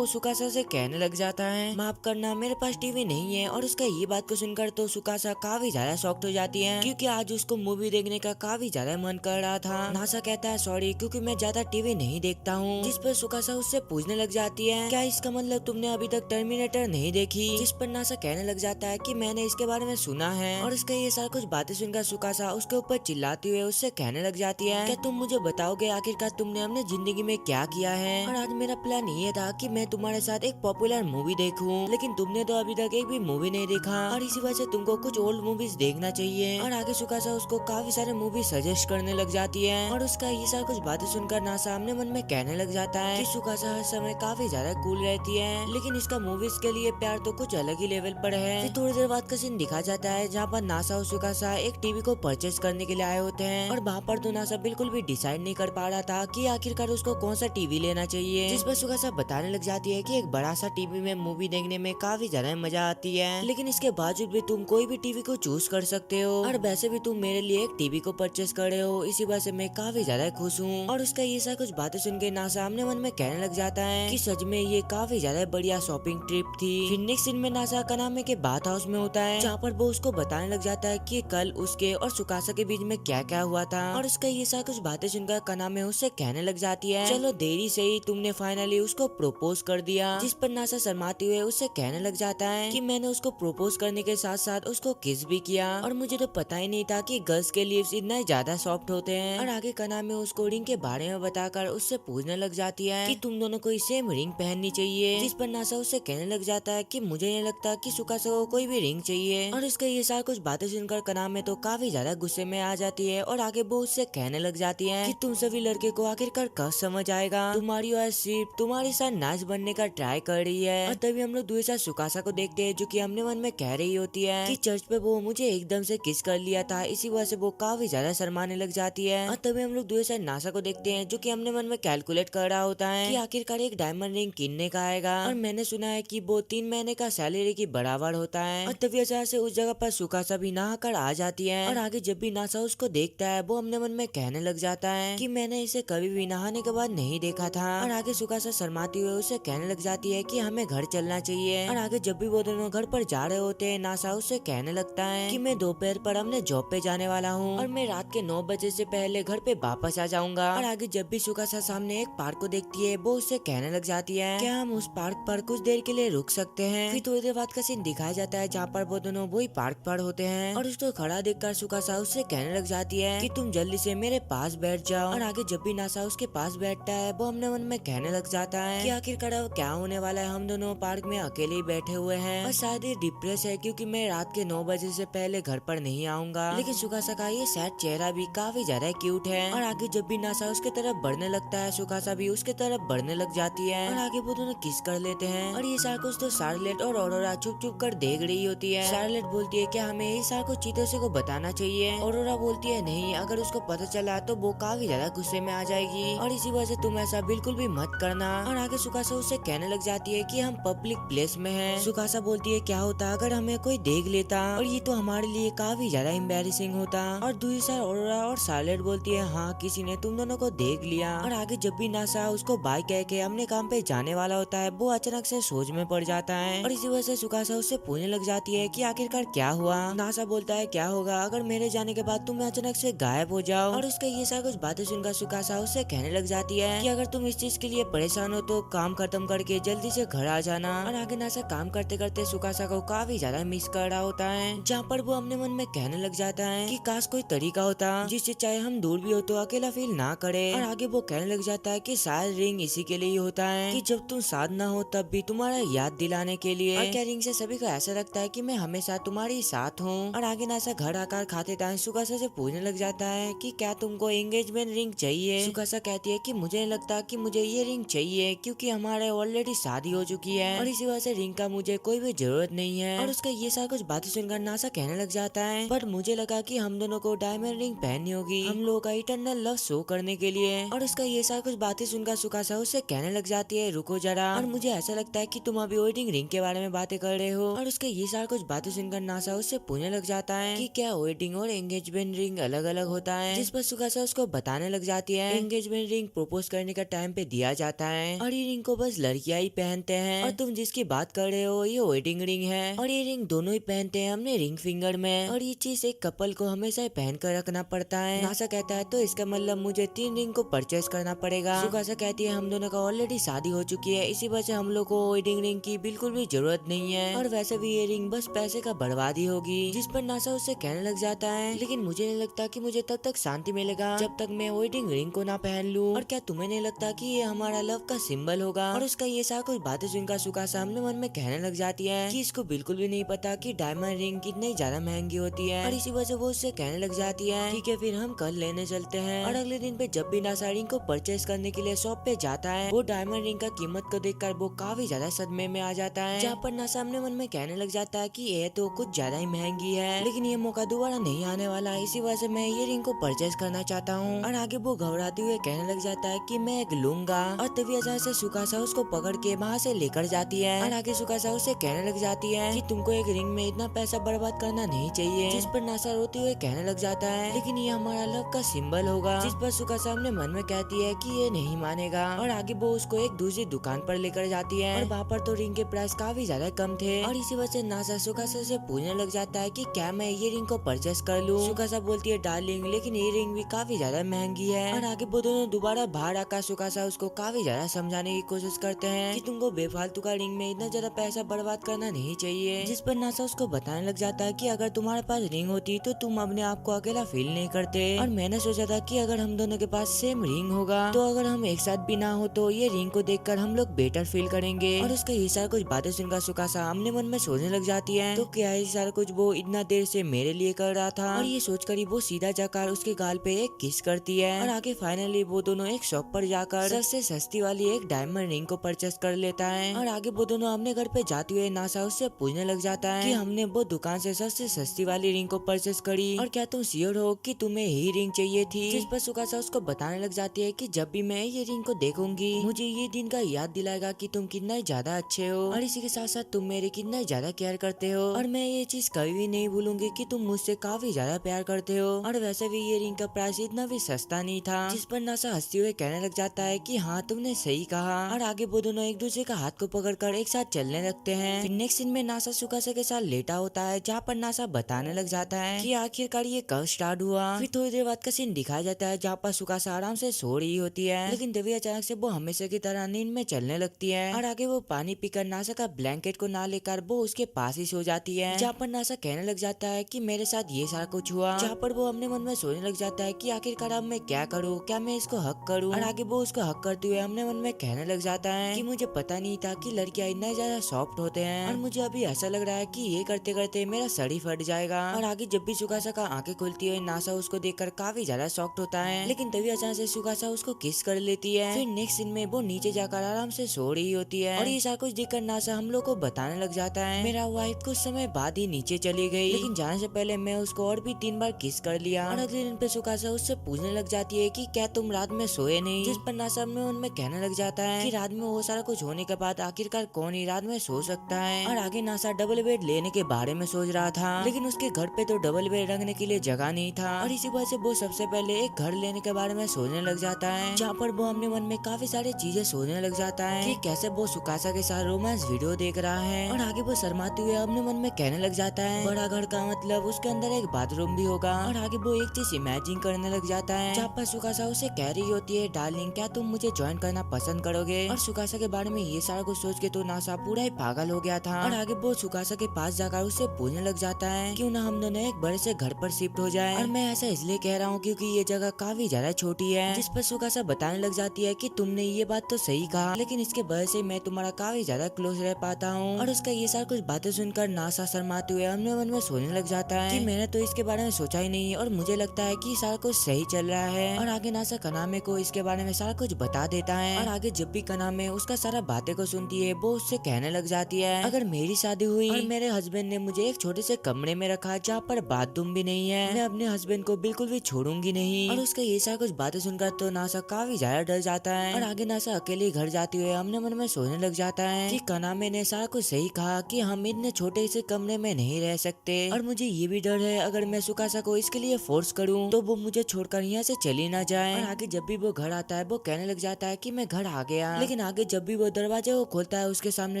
A: सुकासा से कहने लग जाता है माफ करना मेरे पास टीवी नहीं है। और उसका ये बात को सुनकर तो सुकासा काफी ज्यादा शॉक्ड हो जाती है, क्योंकि आज उसको मूवी देखने का काफी ज्यादा मन कर रहा था। नासा कहता है सॉरी क्योंकि मैं ज्यादा टीवी नहीं देखता हूँ, जिस पर सुकासा उससे पूछने लग जाती है क्या इसका मतलब तुमने अभी तक टर्मिनेटर नहीं देखी, जिस पर नासा कहने लग जाता है कि मैंने इसके बारे में सुना है। और इसका ये सारा कुछ बातें सुनकर सुकासा उसके ऊपर चिल्लाती हुए उससे कहने लग जाती है क्या तुम मुझे बताओगे आखिरकार तुमने अपने जिंदगी में क्या किया है। और आज मेरा प्लान ये था कि मैं तुम्हारे साथ एक पॉपुलर मूवी देखूं, लेकिन तुमने तो अभी तक एक भी मूवी नहीं देखा और इसी वजह से तुमको कुछ ओल्ड मूवीज देखना चाहिए। और आगे सुकासा उसको काफी सारे मूवी सजेस्ट करने लग जाती है। और उसका ये सारा कुछ बातें सुनकर नासा अपने मन में कहने लग जाता है कि सुकासा हर समय काफी ज्यादा कूल रहती है, लेकिन इसका मूवीज के लिए प्यार तो कुछ अलग ही लेवल पर है। फिर थोड़ी देर बाद का सीन दिखा जाता है जहाँ पर नासा और सुकासा एक टीवी को परचेज करने के लिए आए होते हैं। और वहाँ पर तो नासा बिल्कुल भी डिसाइड नहीं कर पा रहा था कि आखिरकार उसको कौन सा टीवी लेना चाहिए, जिस पर सुकासा बताने लग जाती है कि एक बड़ा सा टीवी में मूवी देखने में काफी ज्यादा मजा आती है, लेकिन इसके बावजूद भी तुम कोई भी टीवी को चूज कर सकते हो। और वैसे भी तुम मेरे लिए एक टीवी को परचेज कर रहे हो, इसी वजह से मैं काफी ज्यादा खुश हूँ। और उसका ये सारा कुछ बातें सुन के नासा अपने मन में कहने लग जाता है कि सच में ये काफी ज्यादा बढ़िया शॉपिंग ट्रिप थी। फिर नेक्स्ट सीन में नासा कनामे के बाथ हाउस में होता है, जहाँ पर वो उसको बताने लग जाता है कि कल उसके और सुकासा के बीच में क्या क्या हुआ था। और उसका ये सारा कुछ बातें सुनकर कनामे उससे कहने लग जाती है चलो देरी से ही तुमने फाइनली उसको प्रपोज कर दिया, जिस पर नासा शर्माते हुए उससे कहने लग जाता है कि मैंने उसको प्रपोज करने के साथ साथ उसको किस भी किया, और मुझे तो पता ही नहीं था कि गर्ल्स के लिप्स इतना ज्यादा सॉफ्ट होते हैं। और आगे कनामे उसको रिंग के बारे में बताकर उससे पूछने लग जाती है कि तुम दोनों को सेम रिंग पहननी चाहिए, जिस पर नासा उससे कहने लग जाता है कि मुझे नहीं लगता कि सुकासा को कोई भी रिंग चाहिए। और इसका ये सारा कुछ बातें सुनकर कनामे तो काफी ज्यादा गुस्से में आ जाती है और आगे वो उससे कहने लग जाती है कि तुम सभी लड़के को आखिरकार कब समझ आएगा, तुम्हारी और सिर्फ तुम्हारे साथ नाच बनने का ट्राई कर रही है। और तभी हम लोग दूसरे सुकासा को देखते हैं जो कि अपने मन में कह रही होती है कि चर्च पे वो मुझे एकदम से किस कर लिया था, इसी वजह से वो काफी ज्यादा शर्माने लग जाती है। और तभी हम लोग दूसरे नासा को देखते हैं जो कि अपने मन में कैलकुलेट कर रहा होता है कि आखिरकार एक डायमंड रिंग किनने का आएगा, और मैंने सुना है कि वो 3 महीने का सैलरी की बराबर होता है। और तभी अचानक से उस जगह पर सुकासा भी नहाकर आ जाती है। और आगे जब भी नासा उसको देखता है वो अपने मन में कहने लग जाता है कि मैंने इसे कभी भी नहाने के बाद नहीं देखा था। और आगे सुकासा शर्माती हुए उसे कहने लग जाती है कि हमें घर चलना चाहिए। और आगे जब भी वो दोनों घर पर जा रहे होते हैं नासा उससे कहने लगता है कि मैं दोपहर पर अपने जॉब पे जाने वाला हूँ और मैं रात के 9 बजे से पहले घर पे वापस आ जाऊंगा। और आगे जब भी सुकासा सामने एक पार्क को देखती है वो उससे कहने लग जाती है क्या हम उस पार्क पर कुछ देर के लिए रुक सकते हैं। फिर थोड़ी देर बाद का सीन दिखाया जाता है जहाँ पर वो दोनों वही पार्क पर होते हैं। और उसको खड़ा देखकर सुकासा उससे कहने लग जाती है कि तुम जल्दी से मेरे पास बैठ जाओ। और आगे जब भी नासा उसके पास बैठता है वो अपने मन में कहने लग जाता है कि आखिरकार अब क्या होने वाला है, हम दोनों पार्क में अकेले ही बैठे हुए हैं और शायद ये डिप्रेस है क्योंकि मैं रात के 9 बजे से पहले घर पर नहीं आऊंगा। लेकिन सुकासा का ये सैड चेहरा भी काफी ज्यादा क्यूट है। और आगे जब भी नासा उसके तरफ बढ़ने लगता है सुकासा भी उसके तरफ बढ़ने लग जाती है और आगे वो दोनों किस कर लेते हैं। और ये सारा कुछ तो शार्लेट और ऑरोरा चुप चुप कर देख रही होती है। शार्लेट बोलती है क्या हमें ये सारा कुछ चीतों को बताना चाहिए। ऑरोरा बोलती है नहीं, अगर उसको पता चला तो वो काफी ज्यादा गुस्से में आ जाएगी और इसी वजह से तुम ऐसा बिल्कुल भी मत करना। और आगे सुकासा उससे कहने लग जाती है कि हम पब्लिक प्लेस में हैं। सुकासा बोलती है क्या होता अगर हमें कोई देख लेता, और ये तो हमारे लिए काफी ज्यादा एम्बैरेसिंग होता। और दूसरी साइड ऑरोरा और शार्लेट बोलती है हाँ किसी ने तुम दोनों को देख लिया। और आगे जब भी नासा उसको बाय कह के अपने काम पे जाने वाला होता है वो अचानक से सोच में पड़ जाता है और इसी वजह से सुकासा उससे पूछने लग जाती है कि आखिरकार क्या हुआ। नासा बोलता है क्या होगा अगर मेरे जाने के बाद तुम अचानक से गायब हो जाओ। और उसका ये सारा कुछ बातें सुनकर सुकासा उससे कहने लग जाती है कि अगर तुम इस चीज के लिए परेशान हो तो काम खत्म करके जल्दी से घर आ जाना। और आगे नासा काम करते करते सुकासा को काफी ज्यादा मिस कर रहा होता है, जहाँ पर वो अपने मन में कहने लग जाता है कि काश कोई तरीका होता जिससे चाहे हम दूर भी हो तो अकेला फील ना करे। और आगे वो कहने लग जाता है कि शायद रिंग इसी के लिए होता है कि जब तुम साथ ना हो तब भी तुम्हारा याद दिलाने के लिए। और क्या रिंग से सभी को ऐसा लगता है कि मैं हमेशा तुम्हारे साथ हूँ। और आगे नासा घर आकर खाते टाइम सुकासा से पूछने लग जाता है कि क्या तुमको एंगेजमेंट रिंग चाहिए। सुकासा कहती है कि मुझे नहीं लगता कि मुझे ये रिंग चाहिए क्योंकि हमारे ऑलरेडी शादी हो चुकी है और इसी वजह से रिंग का मुझे कोई भी जरूरत नहीं है। और उसका ये सारा कुछ बातें सुनकर नासा कहने लग जाता है पर मुझे लगा कि हम दोनों को डायमंड रिंग पहननी होगी हम लोगों का इटरनल लव शो करने के लिए। और उसका ये सारा कुछ बातें सुनकर सुकासा उससे कहने लग जाती है रुको जरा, और मुझे ऐसा लगता है कि तुम अभी वेडिंग रिंग के बारे में बातें कर रहे हो। और उसके ये सारा कुछ बातें सुनकर नासा उससे पूछने लग जाता है कि क्या वेडिंग और एंगेजमेंट रिंग अलग अलग होता है, जिस पर सुकासा उसको बताने लग जाती है एंगेजमेंट रिंग प्रपोज करने का टाइम पे दिया जाता है और ये रिंग को बस लड़कियां ही पहनते हैं और तुम जिसकी बात कर रहे हो ये वेडिंग रिंग है और ये रिंग दोनों ही पहनते हैं हमने रिंग फिंगर में और ये चीज एक कपल को हमेशा ही पहन कर रखना पड़ता है। नासा कहता है तो इसका मतलब मुझे 3 रिंग को परचेस करना पड़ेगा। सुकासा कहती है हम दोनों का ऑलरेडी शादी हो चुकी है, इसी वजह से हम लोग को वेडिंग रिंग की बिल्कुल भी जरूरत नहीं है और वैसे भी ये रिंग बस पैसे का बर्बादी होगी। जिस पर नासा उससे कहने लग जाता है लेकिन मुझे नहीं लगता कि मुझे तब तक शांति मिलेगा जब तक मैं वेडिंग रिंग को ना पहन लूं। और क्या तुम्हें नहीं लगता कि ये हमारा लव का सिंबल होगा? और उसका ये सारा कुछ बातें सुनकर सुकासा अपने मन में कहने लग जाती है कि इसको बिल्कुल भी नहीं पता कि डायमंड रिंग कितनी ज्यादा महंगी होती है और इसी वजह से वो उससे कहने लग जाती है ठीक है फिर हम कल लेने चलते हैं। और अगले दिन पे जब भी नासा रिंग को परचेस करने के लिए शॉप पे जाता है वो डायमंड रिंग का कीमत को देखकर वो काफी ज्यादा सदमे में आ जाता है, जहाँ पर नासा अपने मन में कहने लग जाता है कि ये तो कुछ ज्यादा ही महंगी है लेकिन ये मौका दोबारा नहीं आने वाला है, इसी वजह से मैं ये रिंग को परचेस करना चाहता हूँ। और आगे वो घबराते हुए कहने लग जाता है कि मैं एक लूंगा और तभी अचानक से सुकासा उसको पकड़ के वहाँ से लेकर जाती है और आगे सुकासा उसे कहने लग जाती है कि तुमको एक रिंग में इतना पैसा बर्बाद करना नहीं चाहिए, जिस पर नासा रोते हुए कहने लग जाता है लेकिन ये हमारा लव का सिंबल होगा, जिस पर सुकासा अपने मन में कहती है कि ये नहीं मानेगा। और आगे वो उसको एक दूसरी दुकान पर लेकर जाती है और वहाँ पर तो रिंग के प्राइस काफी ज्यादा कम थे और इसी वजह से नासा सुकासा से पूछने लग जाता है कि क्या मैं ये रिंग को परचेस कर लूं। सुकासा बोलती है डार्लिंग लेकिन ये रिंग भी काफी ज्यादा महंगी है। और आगे वो दोनों दोबारा बाहर आकर सुकासा उसको काफी ज्यादा समझाने की कोशिश करते हैं कि तुमको बेफालतू का रिंग में इतना ज्यादा पैसा बर्बाद करना नहीं चाहिए, जिस पर नासा उसको बताने लग जाता है कि अगर तुम्हारे पास रिंग होती तो तुम अपने आप को अकेला फील नहीं करते और मैंने सोचा था कि अगर हम दोनों के पास सेम रिंग होगा तो अगर हम एक साथ भी ना हो तो ये रिंग को देखकर हम लोग बेटर फील करेंगे। और उसका ये सारा कुछ बातें सुनकर सुकासा अपने मन में सोचने लग जाती है तो क्या ये सारा कुछ वो इतना देर से मेरे लिए कर रहा था। और ये सोचकर ही वो सीधा जाकर उसके गाल पे एक किस करती है और आगे फाइनली वो दोनों एक शॉप पर जाकर सबसे सस्ती वाली एक डायमंड रिंग को परचेस कर लेता है। और आगे वो दोनों अपने घर पे जाते हुए नासा उससे पूछने लग जाता है कि हमने वो दुकान से सबसे सस्ती वाली रिंग को परचेस करी और क्या तुम श्योर हो कि तुम्हें ही रिंग चाहिए थी, जिस पर सुकासा उसको बताने लग जाती है कि जब भी मैं ये रिंग को देखूंगी मुझे ये दिन का याद दिलाएगा कि तुम कितना ज्यादा अच्छे हो और इसी के साथ साथ तुम मेरे कितना ज्यादा केयर करते हो और मैं ये चीज कभी भी नहीं भूलूंगी कि तुम मुझसे काफी ज्यादा प्यार करते हो। और वैसे भी ये रिंग का प्राइस इतना भी सस्ता नहीं था, जिस पर नासा हंसते हुए कहने लग जाता है कि हाँ तुमने सही कहा। और आगे वो दोनों एक दूसरे का हाथ को पकड़कर एक साथ चलने लगते हैं। फिर नेक्स्ट सीन में नासा सुकासा के साथ लेटा होता है, जहाँ पर नासा बताने लग जाता है कि आखिरकार ये कब स्टार्ट हुआ। फिर थोड़ी देर बाद का सीन दिखाया जाता है जहाँ पर सुकासा आराम से सो रही होती है, लेकिन तभी अचानक से वो हमेशा की तरह नींद में चलने लगती है और आगे वो पानी पीकर नासा का ब्लैंकेट को ना लेकर वो उसके पास ही सो जाती है, जहाँ पर नासा कहने लग जाता है कि मेरे साथ ये सारा कुछ हुआ। जहाँ पर वो अपने मन में सोचने लग जाता है कि आखिरकार अब मैं क्या करूँ, क्या मैं इसको हक करूँ। और आगे वो उसको हक करते हुए अपने मन में कहने लग जाता है कि मुझे पता नहीं था कि लड़कियां इतना ज्यादा सॉफ्ट होते हैं और मुझे अभी ऐसा लग रहा है कि ये करते करते मेरा सर ही फट जाएगा। और आगे जब भी सुकासा का आंखें खुलती है नासा उसको देखकर काफी ज्यादा शॉक्ड होता है, लेकिन तभी अचानक से सुकासा उसको किस कर लेती है। फिर नेक्स्ट सीन में वो नीचे जाकर आराम से सो रही होती है और ये सारा कुछ देखकर नासा हम लोग को बताने लग जाता है मेरा वाइफ कुछ समय बाद ही नीचे चली गई, लेकिन जाने से पहले मैं उसको और भी 3 बार किस कर लिया। और अगले दिन पे सुकासा उससे पूछने लग जाती है कि क्या तुम रात में सोए नहीं, जिस पर नासा अपने मन में कहने लग जाता है कि रात में वो सारा कुछ होने के बाद आखिरकार कौन ही रात में सो सकता है। और आगे नासा डबल बेड लेने के बारे में सोच रहा था, लेकिन उसके घर पे तो डबल बेड रखने के लिए जगह नहीं था और इसी वजह से वो सबसे पहले एक घर लेने के बारे में सोचने लग जाता है, जहाँ पर वो अपने मन में काफी सारी चीजें सोचने लग जाता है कि कैसे वो सुकासा के साथ रोमांस वीडियो देख रहा है। और आगे वो शर्माते हुए अपने मन में कहने लग जाता है बड़ा घर का मतलब उसके अंदर एक बाथरूम भी होगा। और आगे वो एक चीज इमेजिन करने लग जाता है जहाँ पर सुकासा उसे कह रही होती है डार्लिंग क्या तुम मुझे ज्वाइन करना पसंद करोगे। और सुकासा के बारे में ये सारा कुछ सोच के तो नासा पूरा ही पागल हो गया था। और आगे वो सुकासा के पास जाकर उससे पूछने लग जाता है क्यों ना हम दोनों एक बड़े से घर पर शिफ्ट हो जाए। और मैं ऐसा इसलिए कह रहा हूँ क्योंकि ये जगह काफी ज्यादा छोटी है, जिस पर सुकासा बताने लग जाती है कि तुमने ये बात तो सही कहा, लेकिन इसके वजह से मैं तुम्हारा काफी ज्यादा क्लोज रह पाता हूँ। और उसका ये सारा कुछ बातें सुनकर नासा शर्माते हुए अपने मन में सोचने लग जाता है कि मैंने तो इसके बारे में सोचा ही नहीं और मुझे लगता है कि सारा कुछ सही चल रहा है। और आगे नासा कनामे को इसके बारे में सारा कुछ बता देता है। और आगे जब भी कनामे उसका सारा बातें को सुनती है वो उससे कहने लग जाती है अगर मेरी शादी हुई और मेरे हस्बैंड ने मुझे एक छोटे से कमरे में रखा जहाँ पर बाथरूम भी नहीं है, मैं अपने हस्बैंड को बिल्कुल भी छोड़ूंगी नहीं। और उसका ये सारा कुछ बातें सुनकर तो नासा काफी ज्यादा डर जाता है। और आगे नासा अकेले घर जाते हुए अपने मन में सोचने लग जाता है कि कनामे ने सारा कुछ सही कहा कि हम इतने छोटे से कमरे में नहीं रह सकते। और मुझे ये भी डर है अगर मैं सुकासा को इसके लिए फोर्स करूँ तो वो मुझे छोड़कर यहाँ से चली ना जाए। और आगे जब भी वो घर आता है वो कहने लग जाता है कि मैं घर आ गया, लेकिन आगे जब भी वो दरवाजे को खोलता है उसके सामने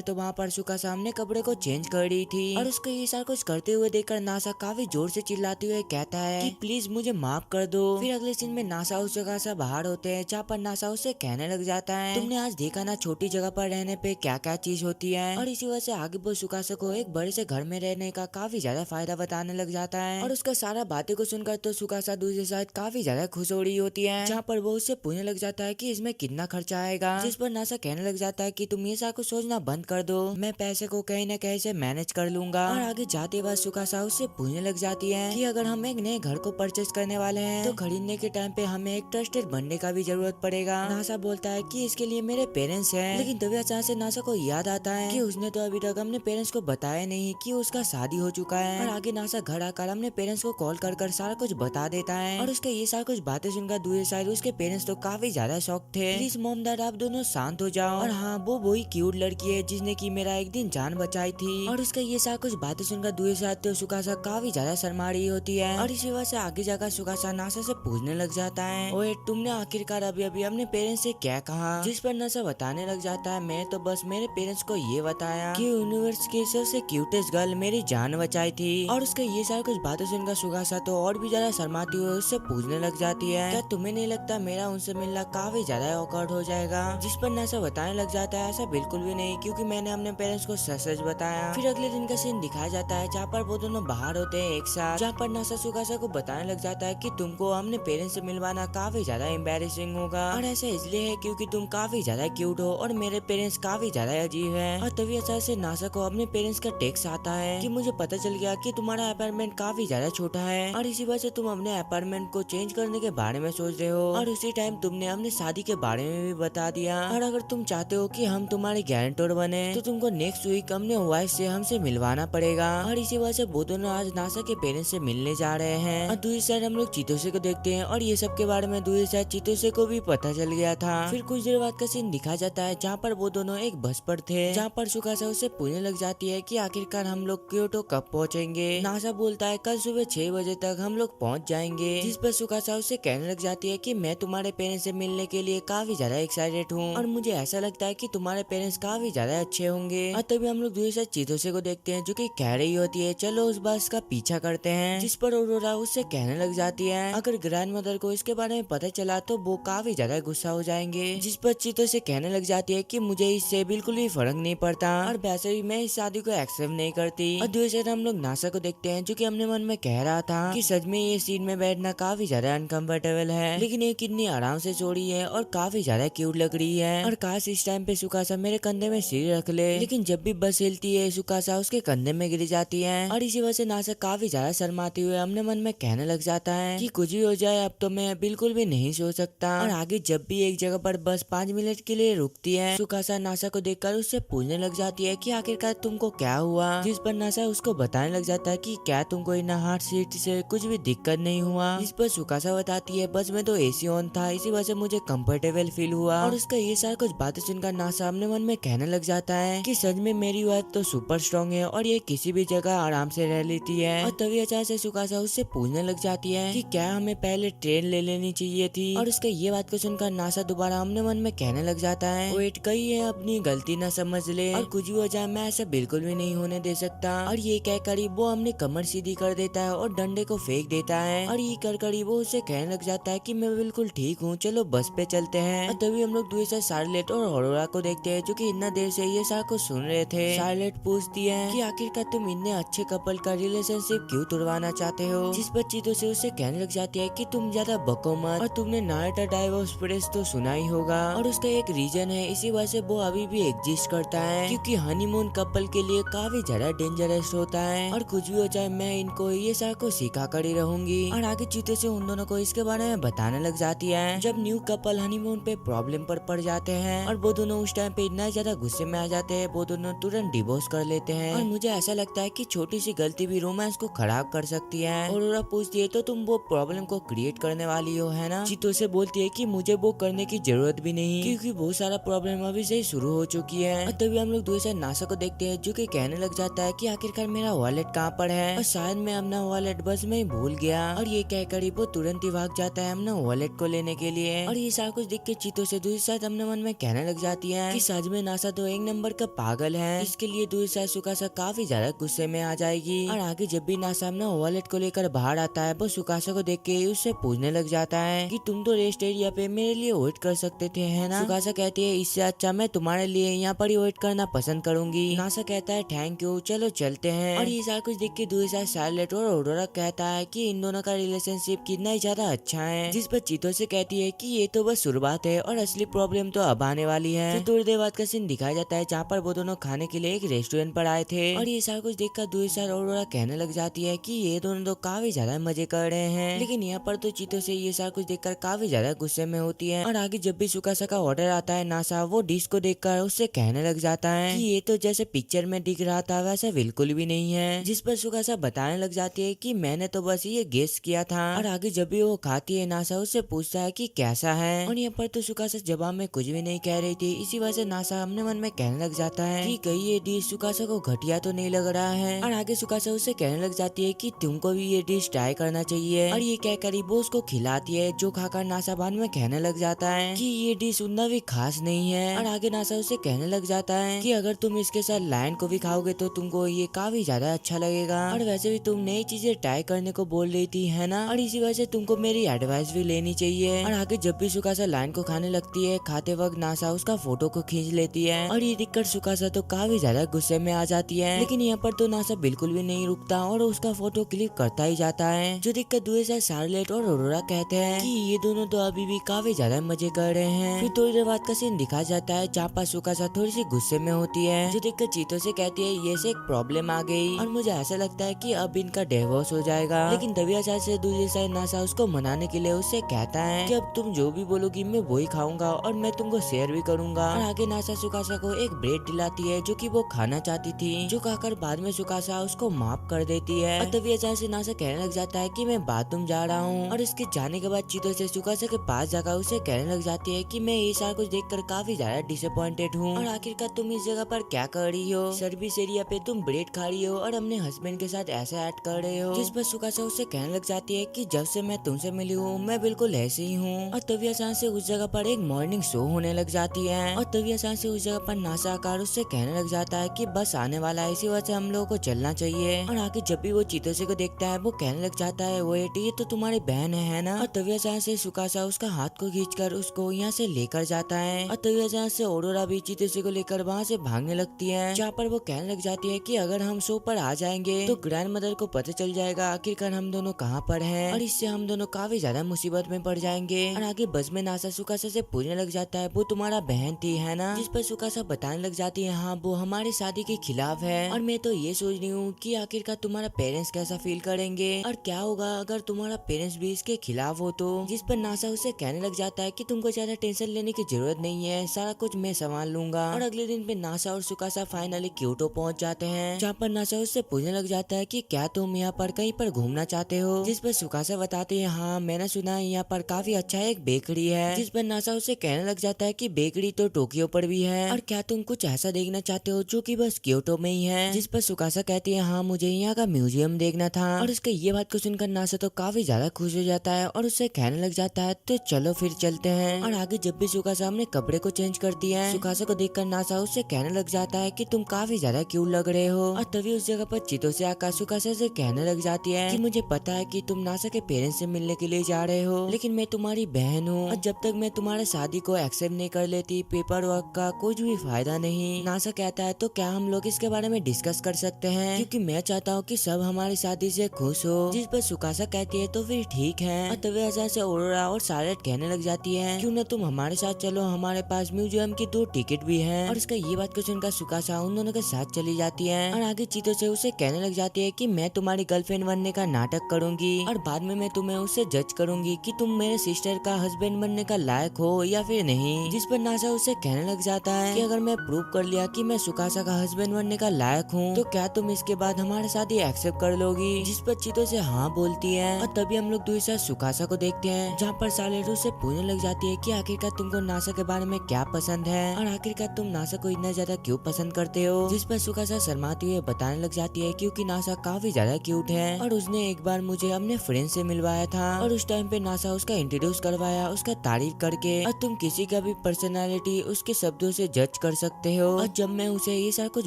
A: तो वहाँ पर सुका सामने कपड़े को चेंज कर रही थी। और उसको ये सारा कुछ करते हुए देखकर नासा काफी जोर से चिल्लाते हुए कहता है कि प्लीज मुझे माफ कर दो। फिर अगले सीन में नासा उस जगह से बाहर होते हैं जहाँ पर नासा उसे कहने लग जाता है तुमने आज देखा ना छोटी जगह पर रहने पे क्या क्या चीज होती है। और इसी वजह से आगे वो सुकासा को एक बड़े से घर में रहने का काफी ज्यादा फायदा बताने लग जाता है। और उसका सारा बातें को सुनकर तो सुकासा दूसरी साइड काफी ज्यादा खुश हो रही होती है, जहाँ पर वो उससे पूछने लग जाता है कि इसमें कितना खर्चा आएगा। जिस पर नासा कहने लग जाता है कि तुम ये सारा कुछ सोचना बंद कर दो, मैं पैसे को कहीं न कहीं से मैनेज कर लूंगा। और आगे जाते वक्त सुकासा उससे पूछने लग जाती है कि अगर हम एक नए घर को परचेज करने वाले हैं तो खरीदने के टाइम पे हमें एक ट्रस्टेड बनने का भी जरूरत पड़ेगा। नासा बोलता है कि इसके लिए मेरे पेरेंट्स हैं, लेकिन तभी अचानक से नासा को याद आता है कि उसने तो अभी तक अपने पेरेंट्स को बताया नहीं कि उसका शादी हो चुका है। और आगे नासा घर आकर अपने पेरेंट्स को कॉल कर सारा कुछ बता देता है। और उसके ये सारा कुछ बातें सुनकर दूसरी साइड उसके पेरेंट्स तो काफी ज्यादा शॉक थे। प्लीज मॉम डैड आप दोनों शांत हो जाओ, और हाँ वो वही क्यूट लड़की है जिसने की मेरा एक दिन जान बचाई थी। और उसका ये सारा कुछ बातें सुनकर दूसरी साइड तो सुकासा काफी ज्यादा शर्मा रही होती है। और इसी वजह से आगे जाकर सुकासा नासा से पूछने लग जाता है ओए तुमने आखिरकार अभी अभी अपने पेरेंट्स से क्या कहा। जिस पर नासा बताने लग जाता है मैं तो बस मेरे पेरेंट्स को ये बताया कि यूनिवर्स की सबसे क्यूटेस्ट गर्ल मेरी जान बचाई थी। और उसका ये सारा कुछ बातें सुनकर सुकासा तो और भी ज्यादा शर्माती हुई उससे पूछने लग जाती है क्या तुम्हें नहीं लगता मेरा उनसे मिलना काफी ज्यादा ऑकवर्ड हो जाएगा। जिस पर नासा बताने लग जाता है ऐसा बिल्कुल भी नहीं, क्योंकि मैंने अपने पेरेंट्स को सच सच बताया। फिर अगले दिन का सीन दिखाया जाता है जहाँ पर वो दोनों बाहर होते हैं एक साथ, जहाँ पर नासा सुकासा को बताने लग जाता है कि तुमको अपने पेरेंट्स से मिलवाना काफी ज्यादा एम्बेरसिंग होगा, और ऐसा इसलिए है क्योंकि तुम काफी ज्यादा क्यूट हो और मेरे पेरेंट्स काफी ज्यादा अजीब है। और तभी अचानक से नासा को अपने पेरेंट्स का टेक्स्ट आता है कि मुझे पता चल गया कि तुम्हारा अपार्टमेंट काफी ज्यादा छोटा है और इसी वजह से तुम अपने अपार्टमेंट को चेंज करने के बारे में सोच रहे हो, और उसी टाइम तुमने अपनी शादी के बारे में भी बता दिया। और अगर तुम चाहते हो कि हम तुम्हारे गारंटर बने तो तुमको नेक्स्ट वीक अपने वाइफ से हमसे मिलवाना पड़ेगा। और इसी वजह से वो दोनों आज नासा के पेरेंट्स से मिलने जा रहे हैं। और दूसरी साइड हम लोग चितोसे को देखते हैं और ये सब के बारे में दूसरी साइड चितोसे को भी पता चल गया था। फिर कुछ देर बाद का सीन दिखा जाता है जहाँ पर वो दोनों एक बस पर थे, जहाँ पर सुकासा उससे पूछने लग जाती है कि आखिरकार हम लोग क्योटो कब पहुँचेंगे। नासा बोलता है कल सुबह 6 बजे तक हम लोग पहुँच जाएंगे। जिस पर सुकासा उससे कहने लग जाती है कि मैं तुम्हारे पेरेंट्स से मिलने के लिए काफी ज्यादा एक्साइटेड हूँ और मुझे ऐसा लगता है कि तुम्हारे पेरेंट्स काफी ज्यादा अच्छे होंगे। और तभी हम लोग दूसरी साइड चितोसे को देखते हैं जो कि कह रही होती है चलो उस बस का पीछा करते हैं। जिस पर ऑरोरा उससे कहने लग जाती है अगर ग्रैंड मदर को इसके बारे में पता चला तो वो काफी ज्यादा गुस्सा हो जाएंगे। जिस पर चितोसे कहने लग जाती है कि मुझे इससे बिल्कुल भी फर्क नहीं पड़ता और वैसे भी मैं इस शादी को एक्सेप्ट नहीं करती। और दूसरी साइड हम लोग नासा को देखते हैं जो कि अपने मन में कह रहा था कि सच में ये सीट में बैठना काफी ज्यादा अनकंफर्टेबल है, लेकिन ये कितनी आराम से सो रही है और काफी ज्यादा क्यूट लग रही है। और काश इस टाइम पे सुकासा मेरे कंधे में सिर रख ले, लेकिन जब भी बस हिलती है सुकासा उसके कंधे में गिर जाती है। और इसी वजह से नासा काफी ज्यादा शर्माते हुए अपने मन में कहने लग जाता है कि कुछ भी हो जाए अब तो मैं बिल्कुल भी नहीं सो सकता। और आगे जब भी एक जगह पर बस 5 मिनट के लिए रुकती है सुकासा नासा को देखकर उससे पूछने लग जाती है कि आखिरकार तुमको क्या हुआ। जिस पर नासा उसको बताने लग जाता है कि क्या तुमको इन हार्ट सीट से कुछ भी दिक्कत नहीं हुआ। जिस पर सुकासा बताती है बस में तो एसी ऑन था इसी वजह से मुझे कंफर्टेबल फील हुआ। और उसका ये सारा कुछ बातें सुनकर नासा अपने मन में कहने लग जाता है कि सच में मेरी वाइफ तो सुपर स्ट्रॉन्ग है और ये किसी भी जगह आराम से रह लेती है। और तभी अचानक से सुकासा उससे पूछने लग जाती है कि क्या हमें पहले ट्रेन ले लेनी चाहिए थी। और उसका ये बात को सुनकर नासा दोबारा अपने मन में कहने लग जाता है वेट कही है अपनी गलती न समझ ले और कुछ भी हो जाए मैं ऐसा बिल्कुल भी नहीं होने दे सकता। और ये कहकर वो हमने कमर सीधी कर देता है और डंडे को फेंक देता है। और ये कर वो उसे कहने लग जाता है कि मैं बिल्कुल ठीक हूँ चलो बस पे चलते हैं। और तभी हम लोग दूसरी शार्लेट और ऑरोरा को देखते हैं जो कि इतना देर से ये सारा कुछ सुन रहे थे। शार्लेट पूछती है कि आखिरकार तुम इतने अच्छे कपल का रिलेशनशिप क्यों तोड़वाना चाहते हो। जिस पर चीतों से उसे कहने लग जाती है कि तुम ज्यादा बको मत और तुमने नारुतो डाइवोर्स प्रेस तो सुना ही होगा और उसका एक रीजन है इसी वजह से वो अभी भी एग्जिस्ट करता है क्योंकि हनीमून कपल के लिए काफी ज्यादा डेंजरस होता है और कुछ भी हो जाए मैं इनको ये सारा कुछ सिखा कर ही रहूंगी। और आगे चीते से उन दोनों को इसके बारे में बताने लग जाती है जब न्यू कपल हनीमून पे प्रॉब्लम पर पड़ जाते हैं और वो दोनों उस टाइम पे इतना ज्यादा गुस्से में आ जाते हैं वो दोनों तुरंत डिवोर्स कर लेते हैं। और मुझे ऐसा लगता है कि छोटी सी गलती भी रोमांस को खराब कर सकती है। और ऑरोरा पूछती है तो तुम वो प्रॉब्लम को क्रिएट करने वाली हो है ना। चीतो से बोलती है कि मुझे वो करने की जरूरत भी नहीं क्योंकि बहुत सारा प्रॉब्लम अभी से ही शुरू हो चुकी है। और तभी हम लोग दूसरे नासा को देखते हैं जो कि कहने लग जाता है कि आखिरकार मेरा वॉलेट कहाँ पर है और शायद मैं अपना वॉलेट बस में मैं भूल गया। और ये कहकर ही वो तुरंत ही भाग जाता है अपना वॉलेट को लेने के लिए। और ये सारा कुछ देख के चीतों से दूसरी साइड अपने मन में कहने लग जाती है कि सच में नासा तो एक नंबर का पागल है। इसके लिए दूसरी साइड सुकासा काफी ज्यादा गुस्से में आ जाएगी। और आगे जब भी नासा अपना वॉलेट को लेकर बाहर आता है वो सुकासा को देख के उससे पूछने लग जाता है कि तुम तो रेस्ट एरिया पे मेरे लिए वेट कर सकते थे, है ना? सुकासा कहती है इससे अच्छा मैं तुम्हारे लिए यहाँ पर ही वेट करना पसंद करूंगी। नासा कहता है थैंक यू, चलो चलते हैं। और ये सारा कुछ देख के दूसरी साइड शार्लेट और ऑरोरा कहता है कि इन दोनों का रिलेशनशिप कितना ही ज्यादा अच्छा है। जिस पर चीतो से कहती है कि ये तो बस शुरुआत है और असली प्रॉब्लम तो अब आने वाली है। फिर थोड़ी देर बाद का सीन दिखाया जाता है जहाँ पर वो दोनों खाने के लिए एक रेस्टोरेंट पर आए थे। और ये सारा कुछ देखकर दूसरी साइड ऑरोरा कहने लग जाती है कि ये दोनों तो काफी ज्यादा मजे कर रहे हैं। लेकिन यहाँ पर तो चीतो से ये सारा कुछ देखकर काफी ज्यादा गुस्से में होती है। और आगे जब भी सुकासा का ऑर्डर आता है नासा वो डिश को देखकर उससे कहने लग जाता है कि ये तो जैसे पिक्चर में दिख रहा था वैसा बिल्कुल भी नहीं है। जिस पर सुकासा बताने लग जाती है कि मैंने तो बस ये गेस किया था। और आगे जब भी वो खाती है नासा उससे पूछता है कि कैसा है। और यहाँ पर तो सुकासा जवाब में कुछ भी नहीं कह रही थी। इसी वजह से नासा अपने मन में कहने लग जाता है कि कहीं ये डिश सुकासा को घटिया तो नहीं लग रहा है। और आगे सुकासा उससे कहने लग जाती है कि तुमको भी ये डिश ट्राई करना चाहिए। और ये कहकर वो उसको खिलाती है जो खाकर नासा बाद में कहने लग जाता है कि ये डिश उतना भी खास नहीं है। और आगे नासा उससे कहने लग जाता है कि अगर तुम इसके साथ लायन को भी खाओगे तो तुमको ये काफी ज्यादा अच्छा लगेगा। और वैसे भी तुम नई चीजें ट्राई करने को बोल रही थी, है ना? और इसी वजह से तुमको मेरी एडवाइस भी लेनी चाहिए। और आगे जब भी सुकासा लायन को खाने लगती है खाते वक्त नासा उसका फोटो को खींच लेती है। और ये देखकर सुकासा तो काफी ज्यादा गुस्से में आ जाती है। लेकिन यहाँ पर तो नासा बिल्कुल भी नहीं रुकता और उसका फोटो क्लिक करता ही जाता है। जो देखकर दूसरे साइड शार्लेट और ऑरोरा कहते हैं कि ये दोनों तो अभी भी काफी ज्यादा मजे कर रहे हैं। फिर थोड़ी देर बाद का सीन दिखाया जाता है जहाँ पर सुकासा थोड़ी सी गुस्से में होती है। जो देखकर चीतो से कहती है ये से एक प्रॉब्लम आ गई और मुझे ऐसा लगता है कि अब इनका डिवोर्स हो जाएगा। लेकिन तभी अचानक से दूसरी साइड नासा उसको मनाने के लिए उससे कहता है कि अब तुम जो भी बोलोगी मैं वही खाऊंगा और मैं तुमको शेयर भी करूंगा। और आगे नासा सुकासा को एक ब्रेड दिलाती है जो कि वो खाना चाहती थी, जो खाकर बाद में सुकासा उसको माफ कर देती है। और तभी अचानक से नासा कहने लग जाता है कि मैं बाथरूम जा रहा हूँ। और इसके जाने के बाद चीतो से सुकासा के पास जाकर उसे कहने लग जाती है कि मैं ये सारा कुछ देखकर काफी ज्यादा डिसअपॉइंटेड हूँ। और आखिरकार तुम इस जगह पर क्या कर रही हो? सर्विस एरिया पे तुम ब्रेड खा रही हो और अपने हस्बैंड के साथ ऐसा एक्ट कर रहे हो। जिस पर सुकासा उससे कहने लग जाती है कि जब से मैं तुमसे मिली हूँ मैं बिल्कुल ऐसे ही हूँ। और तभी अचानक से उस जगह पर एक मॉर्निंग शो होने लग जाती है। और तभी अचानक से उस जगह पर नासा आकर उससे कहने लग जाता है कि बस आने वाला है, इसी वजह से हम लोगों को चलना चाहिए। और आगे जब भी वो चीतोसे को देखता है वो कहने लग जाता है वेट ये तो तुम्हारी बहन है ना? और तभी अचानक से सुकासा उसका हाथ को खींचकर उसको यहाँ से लेकर जाता है। और तभी अचानक से ऑरोरा भी चीतोसे को लेकर वहाँ से भागने लगती है, जहाँ पर वो कहने लग जाती है कि अगर हम शो पर आ जाएंगे तो ग्रैंड मदर को पता चल जाएगा आखिरकार हम दोनों कहाँ पर हैं और इससे हम दोनों काफी ज्यादा मुसीबत में पड़ जाएंगे। और आगे बस में नासा सुकासा से पूछने लग जाता है वो तुम्हारा बहन थी, है ना? जिस पर सुकासा बताने लग जाती है हाँ वो हमारी शादी के खिलाफ है और मैं तो ये सोच रही हूँ कि आखिरकार तुम्हारा पेरेंट्स कैसा फील करेंगे और क्या होगा अगर तुम्हारा पेरेंट्स भी इसके खिलाफ हो तो। जिस पर नासा उसे कहने लग जाता है कि तुमको ज्यादा टेंशन लेने की जरूरत नहीं है, सारा कुछ मैं संभाल लूंगा। और अगले दिन पे नासा और सुकासा फाइनली क्योटो पहुंच जाते हैं, जहाँ पर नासा उससे पूछने लग जाता है कि क्या तुम यहाँ पर कहीं पर घूमना चाहते हो? जिस पर सुकासा बताते हैं हाँ मैंने सुना है यहाँ पर काफी अच्छा एक बेकरी है। जिस पर नासा उसे कहने लग जाता है कि बेकरी तो टोक्यो पर भी है और क्या तुम कुछ ऐसा देखना चाहते हो जो कि बस क्योटो में ही है? जिस पर सुकासा कहती है हाँ मुझे यहाँ का म्यूजियम देखना था। और उसके ये बात को सुनकर नासा तो काफी ज्यादा खुश हो जाता है और उससे कहने लग जाता है तो चलो फिर चलते हैं। और आगे जब भी सुकासा अपने कपड़े को चेंज करती है सुकासा को देखकर नासा उससे कहने लग जाता है कि तुम काफी ज्यादा क्यूट लग रहे हो। और तभी उस जगह पर चीतो से आकर सुकासा से कहने लग जाती है कि मुझे पता है कि तुम नासा के पेरेंट्स से मिलने के लिए जा रहे हो, लेकिन मैं तुम्हारी बहन हूँ और जब तक मैं तुम्हारे शादी को एक्सेप्ट नहीं कर लेती पेपर वर्क का कुछ भी फायदा नहीं। नासा कहता है तो क्या हम लोग इसके बारे में डिस्कस कर सकते हैं, क्योंकि मैं चाहता हूँ कि सब हमारी शादी से खुश हो। जिस पर सुकासा कहती है तो फिर ठीक है। और तभी अचानक से ऑरोरा और शार्लेट कहने लग जाती है क्यों न तुम हमारे साथ चलो, हमारे पास म्यूजियम की 2 टिकट भी है। और इसका ये बात को सुनकर सुकासा उन दोनों के साथ चली जाती है और आगे चीतो से उसे कहने लग जाती है कि मैं तुम्हारी गर्लफ्रेंड बनने का नाटक करूंगी और बाद में मैं तुम्हें उससे जज करूंगी कि तुम मेरे सिस्टर का हस्बैंड बनने का लायक हो या फिर नहीं। जिस पर नासा उसे कहने लग जाता है कि अगर मैं प्रूव कर लिया कि मैं सुकासा का हस्बैंड बनने का लायक हूँ तो क्या तुम इसके बाद हमारे साथ ही एक्सेप्ट कर लोगी? जिस पर चीतो से हाँ बोलती है। और तभी हम लोग दूसरा सुकासा को देखते हैं, जहाँ पर शार्लेट उससे पूछने लग जाती है कि आखिरकार तुमको नासा के बारे में क्या पसंद है और आखिरकार तुम नासा को इतना ज्यादा क्यों पसंद करते हो? जिस पर सुकासा शर्माती हुई बताने लग जाती है क्योंकि नासा काफी ज्यादा क्यूट है और उस उसने एक बार मुझे अपने फ्रेंड से मिलवाया था और उस टाइम पे नासा उसका इंट्रोड्यूस करवाया उसका तारीफ करके। और तुम किसी का भी पर्सनालिटी उसके शब्दों से जज कर सकते हो। और जब मैं उसे ये सारा कुछ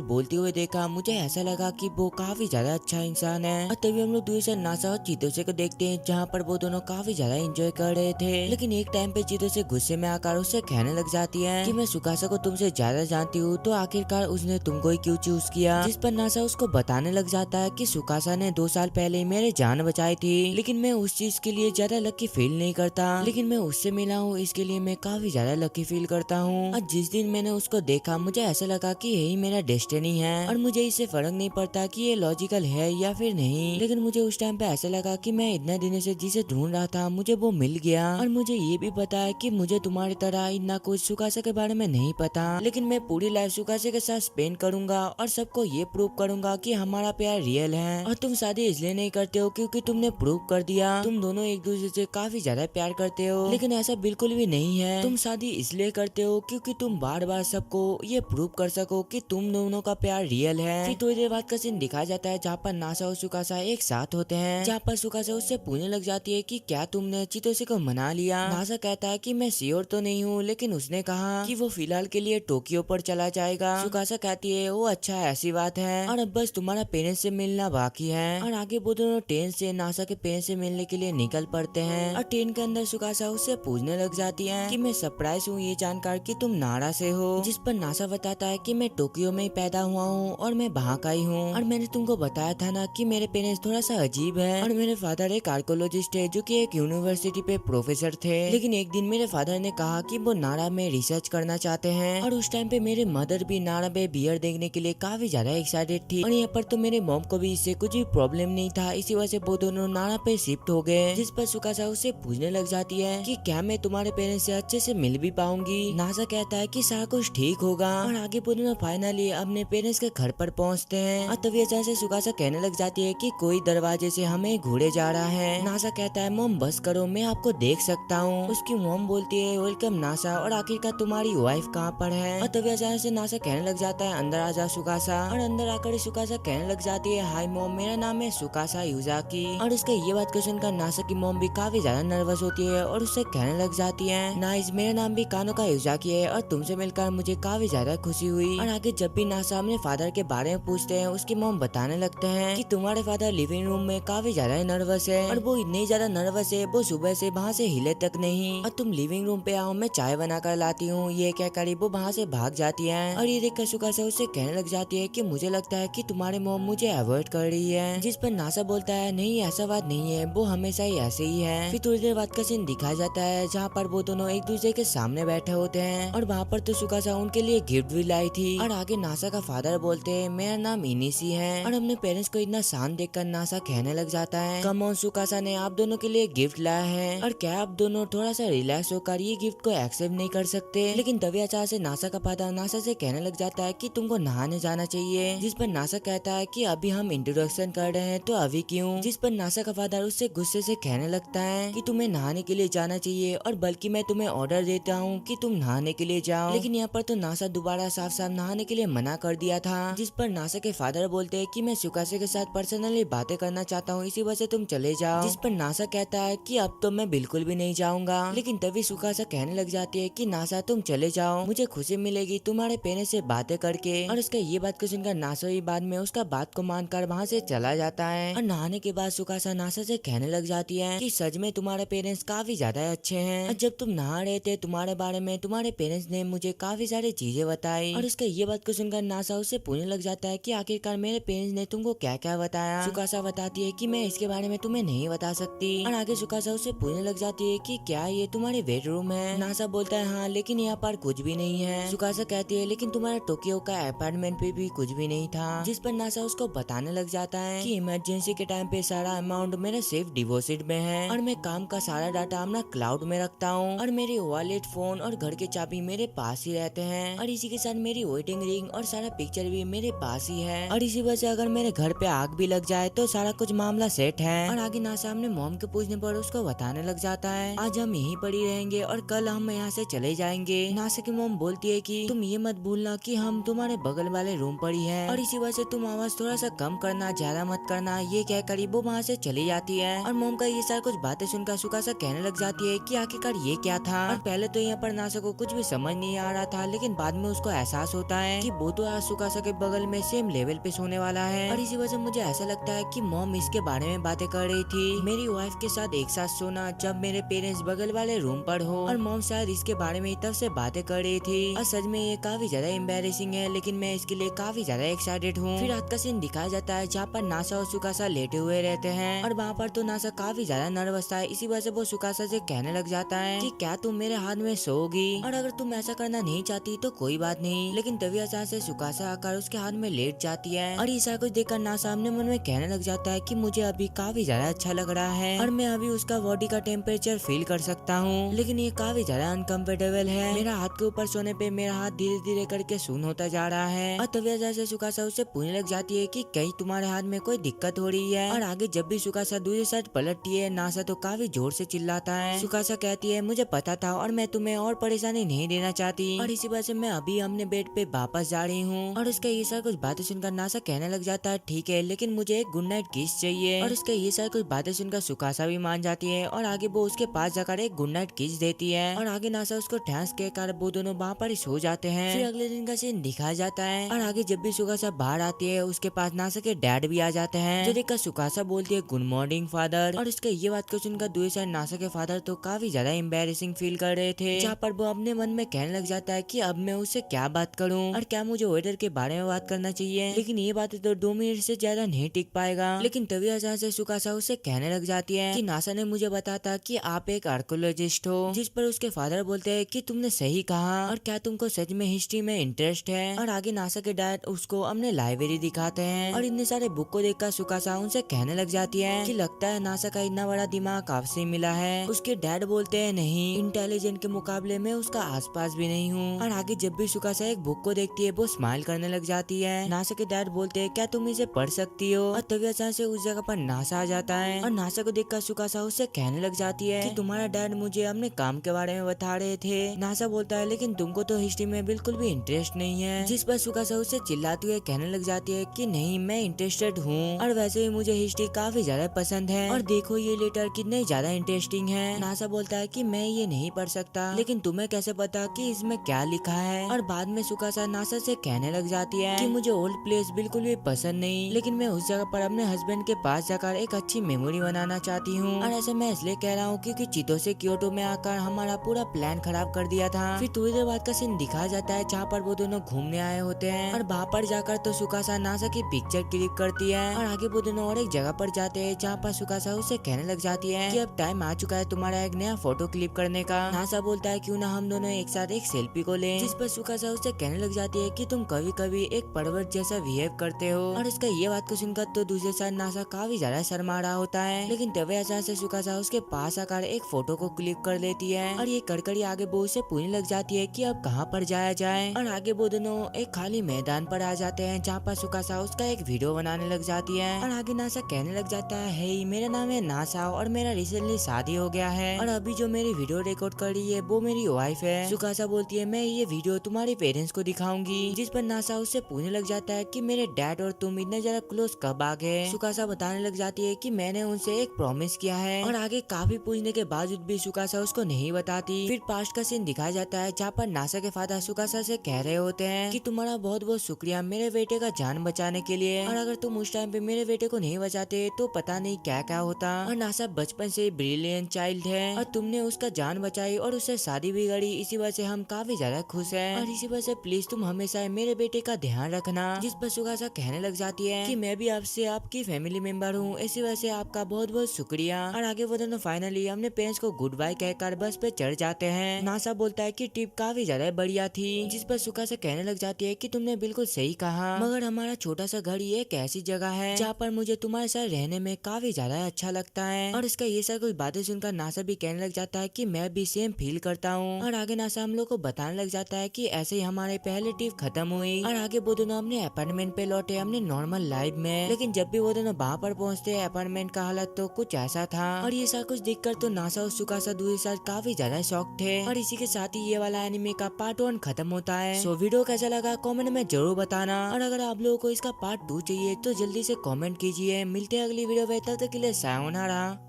A: बोलते हुए देखा मुझे ऐसा लगा कि वो काफी ज्यादा अच्छा इंसान है। और तभी हम लोग दूर से नासा और चीतोसे को देखते हैं जहाँ पर वो दोनों काफी ज्यादा एंजॉय कर रहे थे। लेकिन एक टाइम पे चीतोसे गुस्से में आकर उससे कहने लग जाती है कि मैं सुकासा को तुमसे ज्यादा जानती हूँ तो आखिरकार उसने तुमको ही क्यों चूज किया। जिस पर नासा उसको बताने लग जाता है कि सुकासा ने 2 साल पहले मेरे जान बचाई थी, लेकिन मैं उस चीज के लिए ज्यादा लकी फील नहीं करता, लेकिन मैं उससे मिला हूँ इसके लिए मैं काफी ज्यादा लकी फील करता हूँ। और जिस दिन मैंने उसको देखा मुझे ऐसा लगा कि यही मेरा डेस्टिनी है और मुझे इससे फर्क नहीं पड़ता कि ये लॉजिकल है या फिर नहीं। लेकिन मुझे उस टाइम पे ऐसा लगा कि मैं इतने दिनों से जिसे ढूंढ रहा था मुझे वो मिल गया। और मुझे ये भी पता है कि मुझे तुम्हारी तरह इतना कुछ सुकासा के बारे में नहीं पता, लेकिन मैं पूरी लाइफ सुकासा के साथ स्पेंड करूंगा और सबको ये प्रूव करूंगा कि हमारा प्यार रियल है। और तुम शादी इसलिए नहीं करते हो क्योंकि तुमने प्रूव कर दिया तुम दोनों एक दूसरे से काफी ज्यादा प्यार करते हो, लेकिन ऐसा बिल्कुल भी नहीं है। तुम शादी इसलिए करते हो क्योंकि तुम बार बार सबको ये प्रूव कर सको कि तुम दोनों का प्यार रियल है। फिर थोड़ी देर बाद का सीन दिखाया जाता है जहाँ पर नासा और सुकासा एक साथ होते हैं, जहाँ पर सुकासा उससे पूछने लग जाती है कि क्या तुमने चितोसे को मना लिया। नासा कहता है कि मैं श्योर तो नहीं हूँ, लेकिन उसने कहा कि वो फिलहाल के लिए टोक्यो पर चला जाएगा। सुकासा कहती है वो अच्छा ऐसी बात है और अब बस तुम्हारा पेरेंट्स से मिलना बाकी है। और आगे वो दोनों ट्रेन से नासा के पेरेंट्स से मिलने के लिए निकल पड़ते हैं। और ट्रेन के अंदर सुकासा उससे पूछने लग जाती है कि मैं सरप्राइज हूँ ये जानकर कि तुम नारा से हो। जिस पर नासा बताता है कि मैं टोक्यो में ही पैदा हुआ हूँ और मैं वहाँ का ही हूँ और मैंने तुमको बताया था ना कि मेरे पेरेंट्स थोड़ा सा अजीब है और मेरे फादर एक आर्कोलॉजिस्ट है जो कि एक यूनिवर्सिटी पे प्रोफेसर थे। लेकिन एक दिन मेरे फादर ने कहा कि वो नारा में रिसर्च करना चाहते हैं और उस टाइम पे मेरे मदर भी नारा में बियर देखने के लिए काफी ज्यादा एक्साइटेड थी। और यहाँ पर तो मेरे मॉम को भी इससे कुछ भी प्रॉब्लम नहीं था, इसी वजह से वो दोनों नारा पे शिफ्ट हो गए। जिस पर सुकासा उससे पूछने लग जाती है कि क्या मैं तुम्हारे पेरेंट्स से अच्छे से मिल भी पाऊंगी। नासा कहता है कि सारा कुछ ठीक होगा। और आगे वो दोनों फाइनली अपने पेरेंट्स के घर पर पहुँचते हैं। और तभी अचानक से सुकासा कहने लग जाती है कि कोई दरवाजे से हमें घूरे जा रहा है। नासा कहता है मॉम बस करो मैं आपको देख सकता हूँ। उसकी मॉम बोलती है वेलकम नासा, और आखिरकार तुम्हारी वाइफ कहाँ पर है। और तभी अचानक से नासा कहने लग जाता है अंदर आ जा सुकासा। और अंदर आकर सुकासा कहने लग जाती है हाय मॉम मेरा नाम है सुकासा युजाकी। और उसके ये बात को सुनकर नासा की मॉम भी काफी ज्यादा नर्वस होती है और उससे कहने लग जाती है नाइस मेरा नाम भी कानो का युजाकी है और तुमसे मिलकर मुझे काफी ज्यादा खुशी हुई। और आगे जब भी नासा अपने फादर के बारे में पूछते हैं उसकी मॉम बताने लगते हैं कि तुम्हारे फादर लिविंग रूम में काफी ज्यादा नर्वस है और वो इतनी ज्यादा नर्वस है वो सुबह से वहाँ से हिले तक नहीं। और तुम लिविंग रूम पे आओ मैं चाय बना कर लाती हूँ। ये क्या करी वो वहाँ से भाग जाती है। और ये देखकर सुकासा उससे कहने लग जाती है कि मुझे लगता है कि तुम्हारे मॉम मुझे अवॉइड कर रही है। जिस पर नासा बोलता है नहीं ऐसा बात नहीं है, वो हमेशा ही ऐसे ही है। फिर थोड़ी देर बाद का सीन दिखाया जाता है जहाँ पर वो दोनों एक दूसरे के सामने बैठे होते हैं और वहाँ पर तो सुकासा उनके लिए गिफ्ट भी लाई थी। और आगे नासा का फादर बोलते हैं मेरा नाम इनिसी है। और अपने पेरेंट्स को इतना शांत देखकर नासा कहने लग जाता है कम ऑन सुकासा ने आप दोनों के लिए गिफ्ट लाया है और क्या आप दोनों थोड़ा सा रिलैक्स होकर ये गिफ्ट को एक्सेप्ट नहीं कर सकते। लेकिन तभी अचानक से नासा का फादर नासा से कहने लग जाता है कि तुमको नहाने जाना चाहिए। जिस पर नासा कहता है कि अभी हम इंट्रोडक्शन कर रहे हैं तो अभी क्यों। जिस पर नासा का फादर उससे गुस्से से कहने लगता है कि तुम्हें नहाने के लिए जाना चाहिए और बल्कि मैं तुम्हें ऑर्डर देता हूँ कि तुम नहाने के लिए जाओ। लेकिन यहाँ पर तो नासा दोबारा साफ साफ नहाने के लिए मना कर दिया था। जिस पर नासा के फादर बोलते हैं कि मैं सुकासा के साथ पर्सनली बातें करना चाहता हूँ इसी वजह से तुम चले जाओ। जिस पर नासा कहता है कि अब तो मैं बिल्कुल भी नहीं जाऊंगा। लेकिन तभी सुकासा कहने लग जाती है कि नासा तुम चले जाओ मुझे खुशी मिलेगी तुम्हारे पेरेंट्स से बातें करके। और उसका ये बात को सुनकर नासा ही बाद में उसका बात को मानकर वहाँ से चला जाता है। और नहाने के बाद सुकासा नासा से कहने लग जाती है कि सच में तुम्हारे पेरेंट्स काफी ज्यादा अच्छे हैं। और जब तुम नहा रहे थे तुम्हारे बारे में तुम्हारे पेरेंट्स ने मुझे काफी सारी चीजें बताई। और उसका ये बात को सुनकर नासा उससे पूछने लग जाता है कि आखिरकार मेरे पेरेंट्स ने तुमको क्या क्या बताया। सुकासा बताती है कि मैं इसके बारे में तुम्हें नहीं बता सकती। और आगे सुकासा उससे पूछने लग जाती है कि क्या ये तुम्हारी बेडरूम है। नासा बोलता है हाँ लेकिन यहाँ पर कुछ भी नहीं है। सुकासा कहती है लेकिन तुम्हारा टोक्यो का अपार्टमेंट पे भी कुछ भी नहीं था। जिस पर नासा उसको बताने लग जाता है कि इमरजेंसी के टाइम पे सारा अमाउंट मेरा सेफ डिपॉजिट में है और मैं काम का सारा डाटा अपना क्लाउड में रखता हूँ और मेरे वॉलेट फोन और घर के चाबी मेरे पास ही रहते हैं और इसी के साथ मेरी वेडिंग रिंग और सारा पिक्चर भी मेरे पास ही है। और इसी वजह से अगर मेरे घर पे आग भी लग जाए तो सारा कुछ मामला सेट है। और आगे नासा अपने मॉम के पूछने पर उसको बताने लग जाता है आज हम यहीं पड़ी रहेंगे और कल हम यहाँ से चले जाएंगे। नासा की मॉम बोलती है कि तुम ये मत भूलना कि हम तुम्हारे बगल वाले रूम पर ही है और इसी वजह से तुम आवाज थोड़ा सा कम करना ज्यादा मत करना। ये कहकर वो वहाँ से चली जाती है। और मोम का ये सारा कुछ बातें सुनकर सुकासा कहने लग जाती है कि आखिरकार ये क्या था। और पहले तो यहाँ पर नासा को कुछ भी समझ नहीं आ रहा था, लेकिन बाद में उसको एहसास होता है कि वो तो आज सुकासा के बगल में सेम लेवल पे सोने वाला है। और इसी वजह से मुझे ऐसा लगता है कि मॉम इसके बारे में बातें कर रही थी, मेरी वाइफ के साथ एक साथ सोना जब मेरे पेरेंट्स बगल वाले रूम पर हो। और मॉम शायद इसके बारे में तब से बातें कर रही थी। और सच में ये काफी ज्यादा एम्बेरेसिंग है, लेकिन मैं इसके लिए काफी ज्यादा एक्साइटेड हूँ। फिर रात का सीन दिखाया जाता है जहाँ पर नासा और सुकासा लेटे हुए रहते हैं। और वहाँ पर तो नासा काफी ज्यादा नर्वस था, इसी वजह से वो सुकासा से कहने लग जाता है कि क्या तुम मेरे हाथ में सोओगी, और अगर तुम ऐसा करना नहीं चाहती तो कोई बात नहीं। लेकिन तभी अचानक से सुकासा आकर उसके हाथ में लेट जाती है। और ये सारा कुछ देखकर नासा अपने मन में कहने लग जाता है कि मुझे अभी काफी ज्यादा अच्छा लग रहा है और मैं अभी उसका बॉडी का टेम्परेचर फील कर सकता हूँ, लेकिन ये काफी ज्यादा अनकंफर्टेबल है। मेरा हाथ के ऊपर सोने पे मेरा हाथ धीरे धीरे करके सुन होता जा रहा है। और तभी जैसे सुकासा उससे पूछने लग जाती है कि कहीं तुम्हारे हाथ में कोई दिक्कत हो रही है। और आगे जब भी सुकासा दूसरी साइड पलटती है, नासा तो काफी जोर से चिल्लाता है। सुकासा कहती है मुझे पता था और मैं तुम्हें और परेशानी नहीं देना चाहती, और इसी वजह से मैं अभी अपने बेड पे वापस जा रही हूँ। और उसका ये सारा कुछ बातें सुनकर नासा कहने लग जाता है ठीक है, लेकिन मुझे एक गुड नाइट किस चाहिए। और उसका ये सारी कुछ बातें सुनकर सुकासा भी मान जाती है और आगे वो उसके पास जाकर एक गुड नाइट किस देती है। और आगे नासा उसको थैंक्स कहकर वो दोनों वहाँ पर सो जाते हैं। फिर अगले दिन का सीन दिखाया जाता है और आगे जब भी सुकासा बाहर आती है उसके पास नासा के डैड भी आ जाते हैं, जो देखकर सुकासा बोलती है गुड मॉर्निंग फादर। और उसके ये बात को सुनकर दूसरी साइड नासा के फादर तो काफी ज्यादा एम्बेरेसिंग फील कर रहे थे, जहाँ पर वो अपने मन में कहने लग जाता है कि अब मैं उससे क्या बात करूँ और क्या मुझे वेदर के बारे में बात करना चाहिए। लेकिन ये बातें तो 2 मिनट से ज्यादा नहीं टिक पाएगा। लेकिन तभी अचानक से सुकासा उससे कहने लग जाती है कि नासा ने मुझे बताया था कि आप एक आर्कोलॉजिस्ट हो, जिस पर उसके फादर बोलते हैं कि तुमने सही कहा और क्या तुमको सच में हिस्ट्री में इंटरेस्ट है। और आगे नासा के डैड उसको अपने लाइब्रेरी दिखाते हैं और इतने सारे बुक को देखकर सुकासा उनसे कहने लग जाती है कि लगता है नासा का इतना बड़ा दिमाग आपसे मिला है। उसके डैड बोलते हैं नहीं, इंटेलिजेंट के मुकाबले में उसका आसपास भी नहीं हूँ। और आगे जब भी सुकासा एक बुक को देखती है वो स्माइल करने लग जाती है। नासा के डैड बोलते हैं क्या तुम इसे पढ़ सकती हो। और तभी अचानक से उस जगह पर नासा आ जाता है और नासा को देखकर सुकासा उससे कहने लग जाती है कि तुम्हारा डैड मुझे अपने काम के बारे में बता रहे थे। नासा बोलता है लेकिन तुमको तो हिस्ट्री में बिल्कुल भी इंटरेस्ट नहीं है, जिस पर सुकासा उससे चिल्लाती हुए कहने लग जाती है कि नहीं मैं इंटरेस्टेड हूँ और वैसे भी मुझे हिस्ट्री काफी ज्यादा पसंद है और देखो ये लेटर कितने ज्यादा इंटरेस्टिंग है। नासा बोलता है कि मैं ये नहीं पढ़ सकता, लेकिन तुम्हें कैसे पता कि इसमें क्या लिखा है। और बाद में सुकासा नासा से कहने लग जाती है कि मुझे ओल्ड प्लेस बिल्कुल भी पसंद नहीं, लेकिन मैं उस जगह पर अपने हस्बैंड के पास जाकर एक अच्छी मेमोरी बनाना चाहती हूँ। और ऐसे मैं इसलिए कह रहा हूँ क्योंकि चीतो से क्योटो में आकर हमारा पूरा प्लान खराब कर दिया था। फिर थोड़ी देर बाद का सीन दिखाया जाता है जहाँ पर वो दोनों घूमने आए होते हैं और वहाँ पर जाकर तो सुकासा नासा की पिक्चर क्लिक करती है और आगे वो दोनों और एक जगह पर जाते हैं जहाँ पर सुकासा उसे कहने लग जाती है कि अब टाइम आ चुका है तुम्हारा एक नया फोटो क्लिक करने का। नासा बोलता है क्यों ना हम दोनों एक साथ एक सेल्फी को लें, जिस पर सुकासा उसे कहने लग जाती है कि तुम कभी कभी एक परवट जैसा बिहेव करते हो। और इसका ये बात को सुनकर तो दूसरे साइड नासा काफी ज्यादा शर्मा रहा होता है, लेकिन तभी अचानक से सुकासा उसके पास आकर एक फोटो को क्लिक कर लेती है और ये कड़कड़ी आगे वो उसे पूछने लग जाती है कि अब कहाँ पर जाया जाए। और आगे वो दोनों एक खाली मैदान पर आ जाते हैं जहाँ पर सुकासा उसका एक वीडियो बनाने लग जाती है और आगे नासा कहने लग जाता है हे मेरा नाम है नासा और मेरा रिसेंटली शादी हो गया है और अभी जो मेरी वीडियो रिकॉर्ड कर रही है वो मेरी वाइफ है। सुकासा बोलती है मैं ये वीडियो तुम्हारे पेरेंट्स को दिखाऊंगी, जिस पर नासा उससे पूछने लग जाता है कि मेरे डैड और तुम इतने ज्यादा क्लोज कब आ गए। सुकासा बताने लग जाती है कि मैंने उनसे एक प्रॉमिस किया है और आगे काफी पूछने के बावजूद भी सुकासा उसको नहीं बताती। फिर पास्ट का सीन दिखाया जाता है जहाँ पर नासा के फादर सुकासा से कह रहे होते हैं कि तुम्हारा बहुत बहुत शुक्रिया मेरे बेटे का जान बचाने के लिए, और अगर तुम उस टाइम पे मेरे बेटे को नहीं बचाते तो पता नहीं क्या क्या होता। और नासा बचपन से ब्रिलियंट चाइल्ड है और तुमने उसका जान बचाई और उससे शादी भी करी, इसी वजह से हम काफी ज्यादा खुश हैं और इसी वजह से प्लीज तुम हमेशा मेरे बेटे का ध्यान रखना। जिस पर सुकासा कहने लग जाती है कि मैं भी आपसे आपकी फैमिली मेंबर हूँ, इसी वजह से आपका बहुत बहुत शुक्रिया। और आगे वो दोनों फाइनली अपने पेरेंट्स को गुड बाय कहकर बस पे चढ़ जाते हैं। नासा बोलता है कि ट्रिप काफी ज्यादा बढ़िया थी, जिस पर सुकासा कहने लग जाती है कि तुमने बिल्कुल सही कहा, मगर हमारा छोटा सा घर ही एक ऐसी जगह है जहाँ पर मुझे तुम्हारे साथ रहने में काफी ज्यादा अच्छा लगता है। और इसका ये सब कुछ बातें सुनकर नासा भी कहने लग जाता है कि मैं भी सेम फील करता हूँ। और आगे नासा हम लोग को बताने लग जाता है कि ऐसे ही हमारे पहले ट्रिप खत्म हुई और आगे वो दोनों अपने अपार्टमेंट पे लौटे अपने नॉर्मल लाइफ में। लेकिन जब भी वो दोनों वहाँ पर पहुँचते हैं अपार्टमेंट का हालत तो कुछ ऐसा था और ये सब कुछ देखकर तो नासा और सुकासा दूसरे साथ काफी ज्यादा शॉक थे। और इसी के साथ ही ये वाला एनिमे का पार्ट 1 खत्म होता है। वीडियो कैसा लगा कमेंट में जरूर बताना और अगर आप लोगों को इसका पार्ट 2 चाहिए तो जल्दी से कमेंट कीजिए। दीजिए। मिलते हैं अगली वीडियो में, तब तक के लिए सायोनारा।